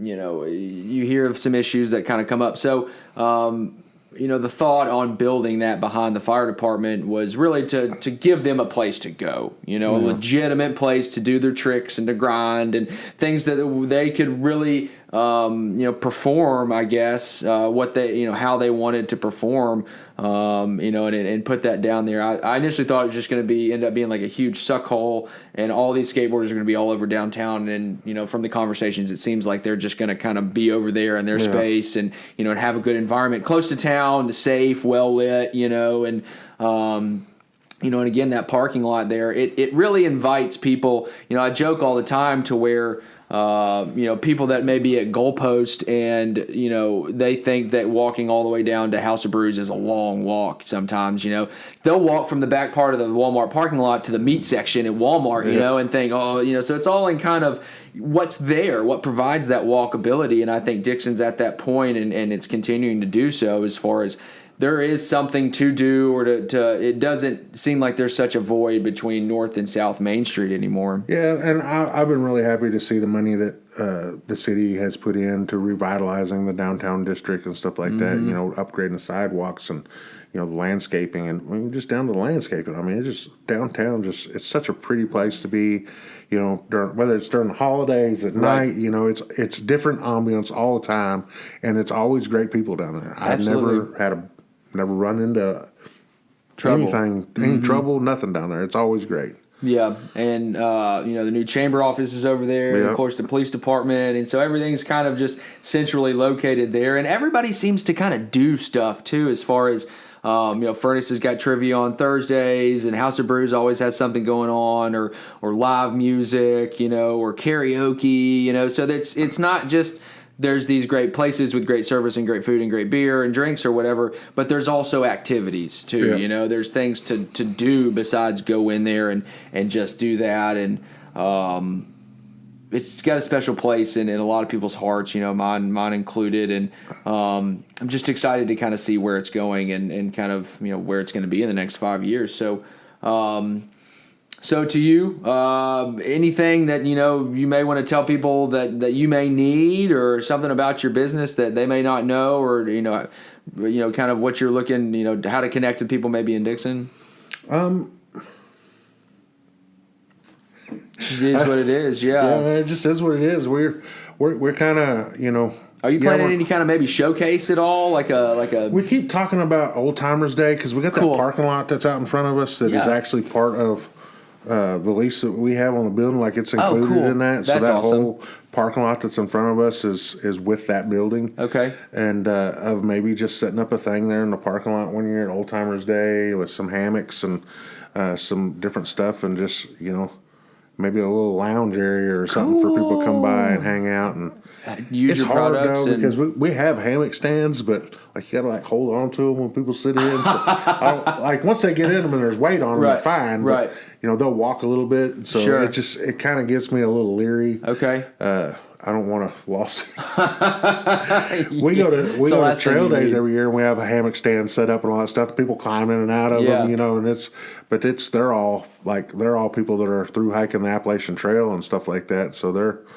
you hear of some issues that kind of come up. So the thought on building that behind the fire department was really to give them a place to go, a legitimate place to do their tricks and to grind and things that they could really perform, I guess, what they, how they wanted to perform, and put that down there. I initially thought it was just going to end up being like a huge suck hole, and all these skateboarders are going to be all over downtown. And, from the conversations, it seems like they're just going to kind of be over there in their space and, and have a good environment close to town, safe, well lit, and, and again, that parking lot there, it really invites people. I joke all the time to where, people that may be at Goalpost and, they think that walking all the way down to House of Brews is a long walk sometimes, They'll walk from the back part of the Walmart parking lot to the meat section at Walmart, and think, so it's all in kind of what's there, what provides that walkability. And I think Dickson's at that point, and it's continuing to do so as far as there is something to do, or to it doesn't seem like there's such a void between North and South Main Street anymore. Yeah, and I've been really happy to see the money that the city has put into revitalizing the downtown district and stuff like that, upgrading the sidewalks and, the landscaping, and just down to the landscaping. I mean, it's just downtown, it's such a pretty place to be, whether it's during the holidays, at night, it's different ambience all the time, and it's always great people down there. Absolutely. I've never run into trouble. Any trouble, nothing down there. It's always great. Yeah, and the new chamber office is over there, and of course the police department, and so everything's kind of just centrally located there, and everybody seems to kind of do stuff too, as far as Furnace has got trivia on Thursdays, and House of Brews always has something going on, or live music, or karaoke, so it's not just there's these great places with great service and great food and great beer and drinks or whatever, but there's also activities too. Yeah. There's things to do besides go in there and just do that. And it's got a special place in a lot of people's hearts, mine included. And I'm just excited to kind of see where it's going and kind of, where it's going to be in the next 5 years. So, so to you, anything that, you may want to tell people that you may need, or something about your business that they may not know, or, kind of what you're looking, how to connect with people maybe in Dickson? It just is what it is. Yeah. It just is what it is. We're kind of, Are you planning any kind of maybe showcase at all? Like a We keep talking about Old Timers Day, because we got that parking lot that's out in front of us that is actually part of the lease that we have on the building. Like, it's included in that. So That's that awesome. whole parking lot that's in front of us is with that building. Okay. And of maybe just setting up a thing there in the parking lot one year at Old Timers Day with some hammocks and some different stuff, and just, maybe a little lounge area or something for people to come by and hang out. And use it's your hard products though, because we have hammock stands, but you gotta hold on to them when people sit in. So once they get in them and there's weight on them, they're fine. Right. But, they'll walk a little bit. So Sure. it kind of gets me a little leery. Okay. I don't want to lawsuit. we go to trail days every year, and we have a hammock stand set up and all that stuff. People climb in and out of them, and they're all people that are through hiking the Appalachian Trail and stuff like that. So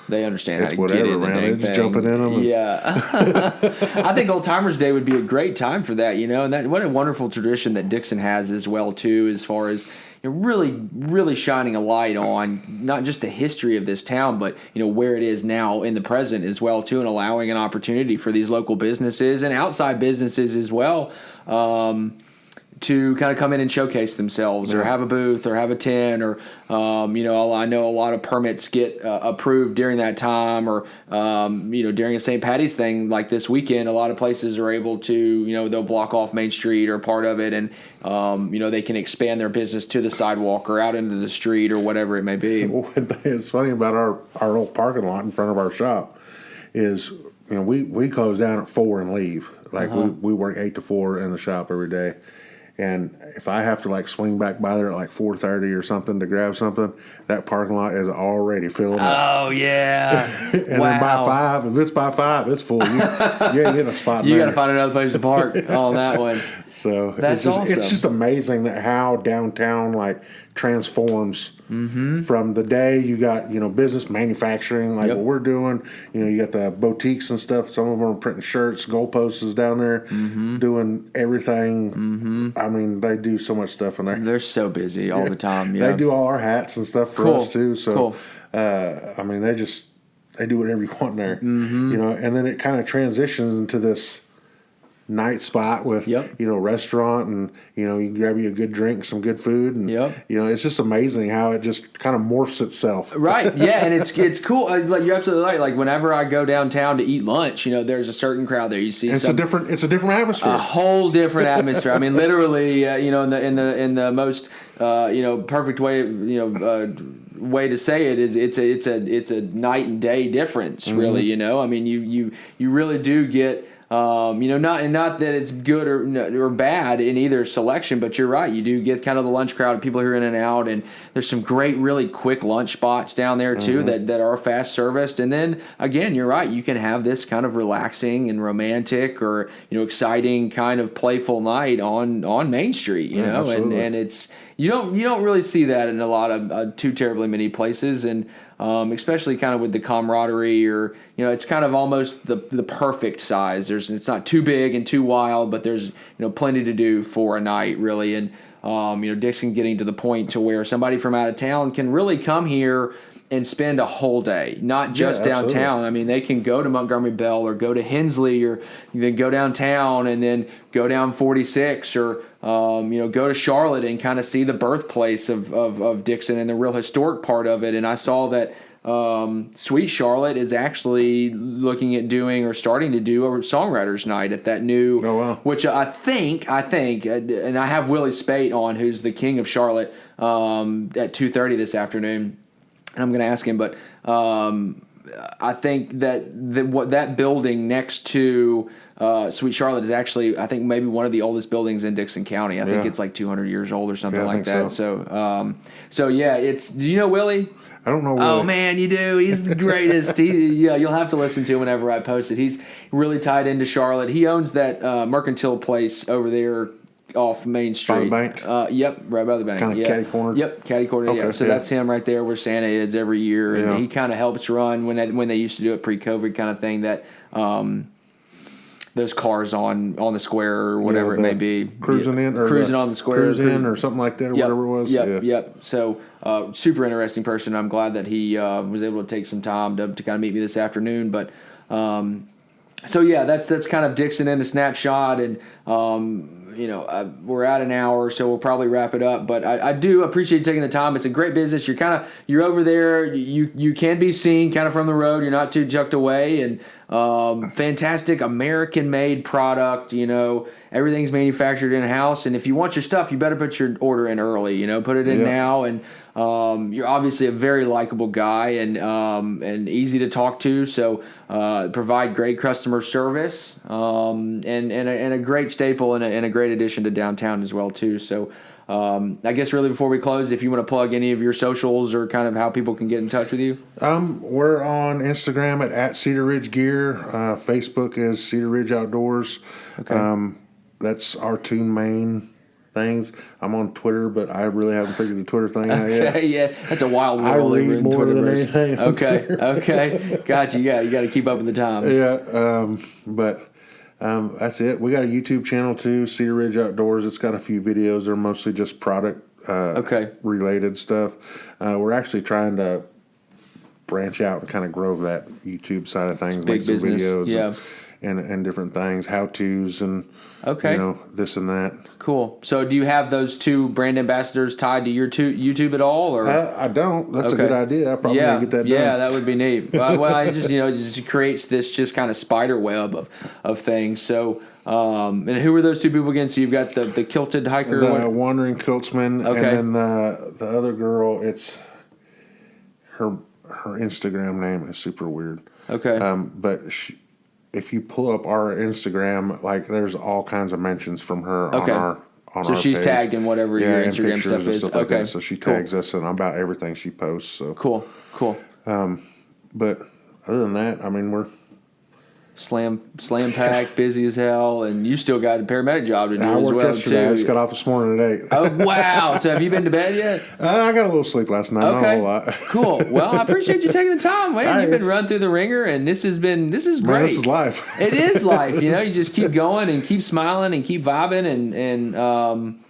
they understand how to whatever, get in the man. dang They're just thing. jumping in them. Yeah. I think Old Timers Day would be a great time for that, and that what a wonderful tradition that Dickson has as well too, as far as really, really shining a light on not just the history of this town, but where it is now in the present as well too, and allowing an opportunity for these local businesses and outside businesses as well to kind of come in and showcase themselves, or have a booth, or have a tent, or I know a lot of permits get approved during that time, or during a St. Patty's thing like this weekend. A lot of places are able to they'll block off Main Street or part of it, and they can expand their business to the sidewalk or out into the street or whatever it may be. It's funny about our old parking lot in front of our shop is we close down at 4 and leave. We work 8 to 4 in the shop every day. And if I have to swing back by there at 4:30 or something to grab something, that parking lot is already filling up. Oh yeah. And then by 5, if it's by 5, it's full. You ain't getting a spot. You got to find another place to park on that one. So That's awesome. It's just amazing that how downtown transforms from the day you got business manufacturing what we're doing. You got the boutiques and stuff. Some of them are printing shirts. Goalposts is down there doing everything. I mean, they do so much stuff in there. They're so busy all the time. Yeah. They do all our hats and stuff for us too. So I mean, they do whatever you want in there. And then it kind of transitions into this night spot with restaurant, and you can grab you a good drink, some good food, and it's just amazing how it just kind of morphs itself. Right. Yeah, and it's cool. You're absolutely right. Whenever I go downtown to eat lunch, there's a certain crowd there. You see, it's a different atmosphere. A whole different atmosphere. I mean, literally, in the most perfect way, way to say it is it's a night and day difference. Really, I mean, you really do get. Not that it's good or bad in either selection, but you're right. You do get kind of the lunch crowd, people who are in and out, and there's some great, really quick lunch spots down there too that are fast serviced. And then again, you're right. You can have this kind of relaxing and romantic or exciting kind of playful night on Main Street. And it's you don't really see that in a lot of too terribly many places, and especially kind of with the camaraderie, or it's kind of almost the perfect size. It's not too big and too wild, but there's plenty to do for a night really. And Dickson getting to the point to where somebody from out of town can really come here and spend a whole day, not just downtown. I mean, they can go to Montgomery Bell or go to Hensley, or then go downtown and then go down 46, or go to Charlotte and kind of see the birthplace of Dickson and the real historic part of it. And I saw that Sweet Charlotte is actually looking at doing or starting to do a songwriters night at that new, which I think, and I have Willie Spate on, who's the king of Charlotte, at 2:30 this afternoon. And I'm going to ask him, but I think that building next to Sweet Charlotte is actually, I think, maybe one of the oldest buildings in Dickson County. I think it's like 200 years old or something like that. So yeah, do you know Willie? I don't know Willie. Oh man, you do. He's the greatest. You'll have to listen to him whenever I post it. He's really tied into Charlotte. He owns that mercantile place over there off Main Street. By the bank? Yep, right by the bank. Kind of catty-cornered? Yep, catty-cornered, okay, yeah. So that's him right there where Santa is every year. And he kind of helps run, when they used to do it pre-COVID kind of thing, that those cars on the square or whatever it may be. Cruising in? Or cruising on the square. Cruising in or something like that, or whatever it was. Yep. So super interesting person. I'm glad that he was able to take some time to kind of meet me this afternoon. But so yeah, that's kind of Dickson in a snapshot. And we're at an hour, so we'll probably wrap it up. But I do appreciate you taking the time. It's a great business. You're over there. You can be seen kind of from the road. You're not too tucked away, and fantastic American-made product. Everything's manufactured in house. And if you want your stuff, you better put your order in early. Put it in now. And you're obviously a very likable guy and easy to talk to. So provide great customer service and a great staple and a great addition to downtown as well too. So I guess really before we close, if you want to plug any of your socials or kind of how people can get in touch with you. We're on Instagram at Cedar Ridge Gear. Facebook is Cedar Ridge Outdoors. Okay. That's our two main things. I'm on Twitter, but I really haven't figured the Twitter thing out yet. Yeah, that's a wild world. I read more than anything. Okay. Gotcha. Yeah, you got to keep up with the times. Yeah, but that's it. We got a YouTube channel too, Cedar Ridge Outdoors. It's got a few videos. They're mostly just product related stuff. We're actually trying to branch out and kind of grow that YouTube side of things, make some business. videos and different things, how-tos and this and that. Cool. So do you have those two brand ambassadors tied to your YouTube at all? Or I don't. That's a good idea. I probably need to get that done. Yeah, that would be neat. Well, I just it just creates this just kind of spider web of things. So and who are those two people again? So you've got the kilted hiker, the wandering kiltsman, and then the other girl. It's her Instagram name is super weird. Okay. But if you pull up our Instagram, like there's all kinds of mentions from her on our so she's page. Tagged in whatever your Instagram stuff is. Stuff like that. So she tags us in about everything she posts. So cool. But other than that, I mean, we're slam packed, busy as hell, and you still got a paramedic job to do as well yesterday. too. I just got off this morning at 8. Oh wow! So have you been to bed yet? I got a little sleep last night. Not a whole lot. Cool. Well, I appreciate you taking the time, man. You've been run through the ringer, and this is great. Man, this is life. It is life. You just keep going and keep smiling and keep vibing and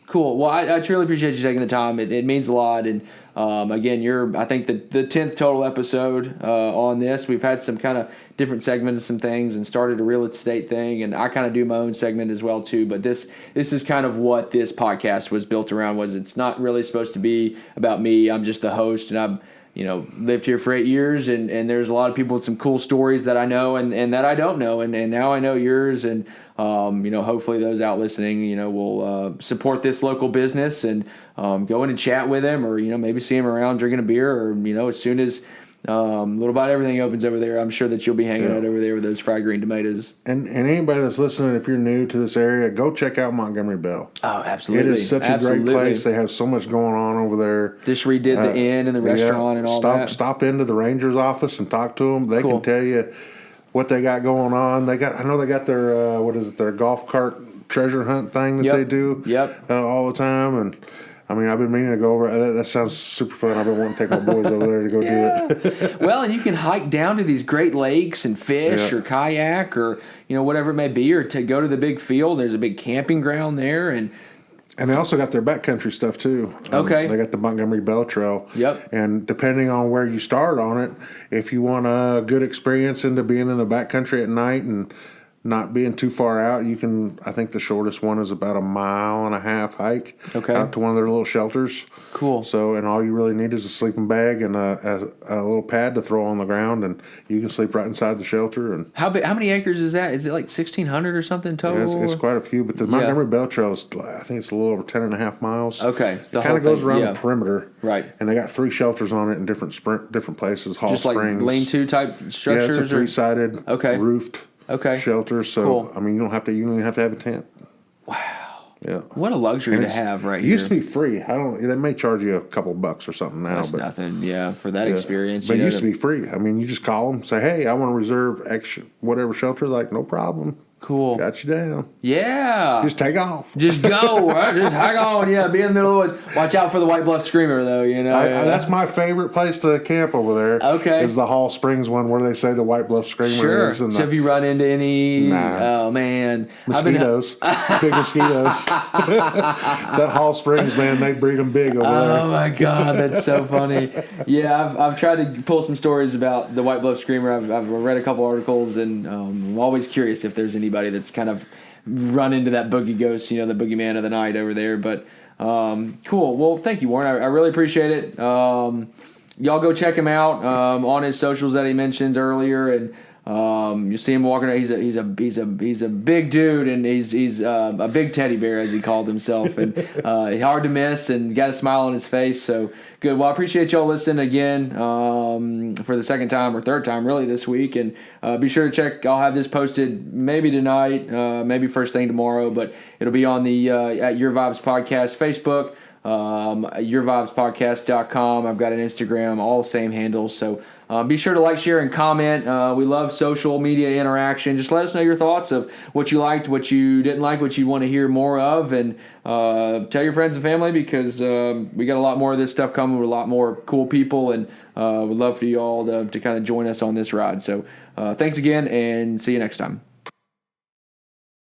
cool. Well, I truly appreciate you taking the time. It means a lot. And again, you're I think the 10th total episode on this. We've had some kind of different segments, some things, and started a real estate thing. And I kind of do my own segment as well too. But this is kind of what this podcast was built around. It's not really supposed to be about me. I'm just the host, and I've lived here for 8 years, and there's a lot of people with some cool stories that I know and that I don't know, and now I know yours, and hopefully those out listening, will support this local business and go in and chat with him, or maybe see him around drinking a beer, or as soon as little about everything opens over there, I'm sure that you'll be hanging out over there with those fried green tomatoes. And anybody that's listening, if you're new to this area, go check out Montgomery Bell. Oh, absolutely. It is such a great place. They have so much going on over there. Just redid the inn and the restaurant and all that. Stop into the ranger's office and talk to them. They can tell you what they got going on. I know they got their their golf cart treasure hunt thing that they do all the time. And I mean, I've been meaning to go over. That sounds super fun. I've been wanting to take my boys over there to go do it. Well, and you can hike down to these great lakes and fish or kayak or whatever it may be, or to go to the big field. There's a big camping ground there, and they also got their backcountry stuff too. They got the Montgomery Bell Trail. Yep. And depending on where you start on it, if you want a good experience into being in the backcountry at night and not being too far out, you can. I think the shortest one is about a 1.5 mile hike out to one of their little shelters. Cool. So, and all you really need is a sleeping bag and a little pad to throw on the ground, and you can sleep right inside the shelter. And how many acres is that? Is it like 1,600 or something total? yeah, it's quite a few. But the Montgomery Bell Trail is, I think it's a little over 10.5 miles. Okay. It kind of goes around the perimeter. Right. And they got 3 shelters on it in different places. Hall Just Springs. like lean-to type structures? Yeah, it's a 3-sided roofed shelter. So, cool. I mean, you don't have to have a tent. Wow. Yeah. What a luxury to have right here. It used to be free. They may charge you a couple bucks or something now. That's nothing, for that experience. But it used to be free. I mean, you just call them, say, hey, I want to reserve extra whatever shelter. Like, no problem. Cool. Got you down. Yeah. Just take off. Just go. Right? Just hang on. Yeah, be in the middle of the woods. Watch out for the White Bluff Screamer, though, That's my favorite place to camp over there. Okay. Is the Hall Springs one where they say the White Bluff Screamer is. So have you run into any? Nah. Oh, man. Mosquitoes. Big mosquitoes. That Hall Springs, man, they breed them big over there. Oh, my God. That's so funny. Yeah, I've tried to pull some stories about the White Bluff Screamer. I've read a couple articles, and I'm always curious if there's anybody that's kind of run into that boogie ghost, the boogeyman of the night over there. But cool. Well, thank you, Warren. I really appreciate it. Y'all go check him out on his socials that he mentioned earlier, and you see him walking around. He's a big dude, and he's a big teddy bear, as he called himself, and hard to miss, and got a smile on his face. So good. Well, I appreciate y'all listening again for the second time or third time really this week, and be sure to check. I'll have this posted maybe tonight, maybe first thing tomorrow, but it'll be on the at Your Vibes Podcast Facebook, yourvibespodcast.com. I've got an Instagram, all the same handles. So. Be sure to like, share, and comment. We love social media interaction. Just let us know your thoughts of what you liked, what you didn't like, what you want to hear more of, and tell your friends and family, because we got a lot more of this stuff coming with a lot more cool people, and we'd love for you all to kind of join us on this ride. So thanks again, and see you next time.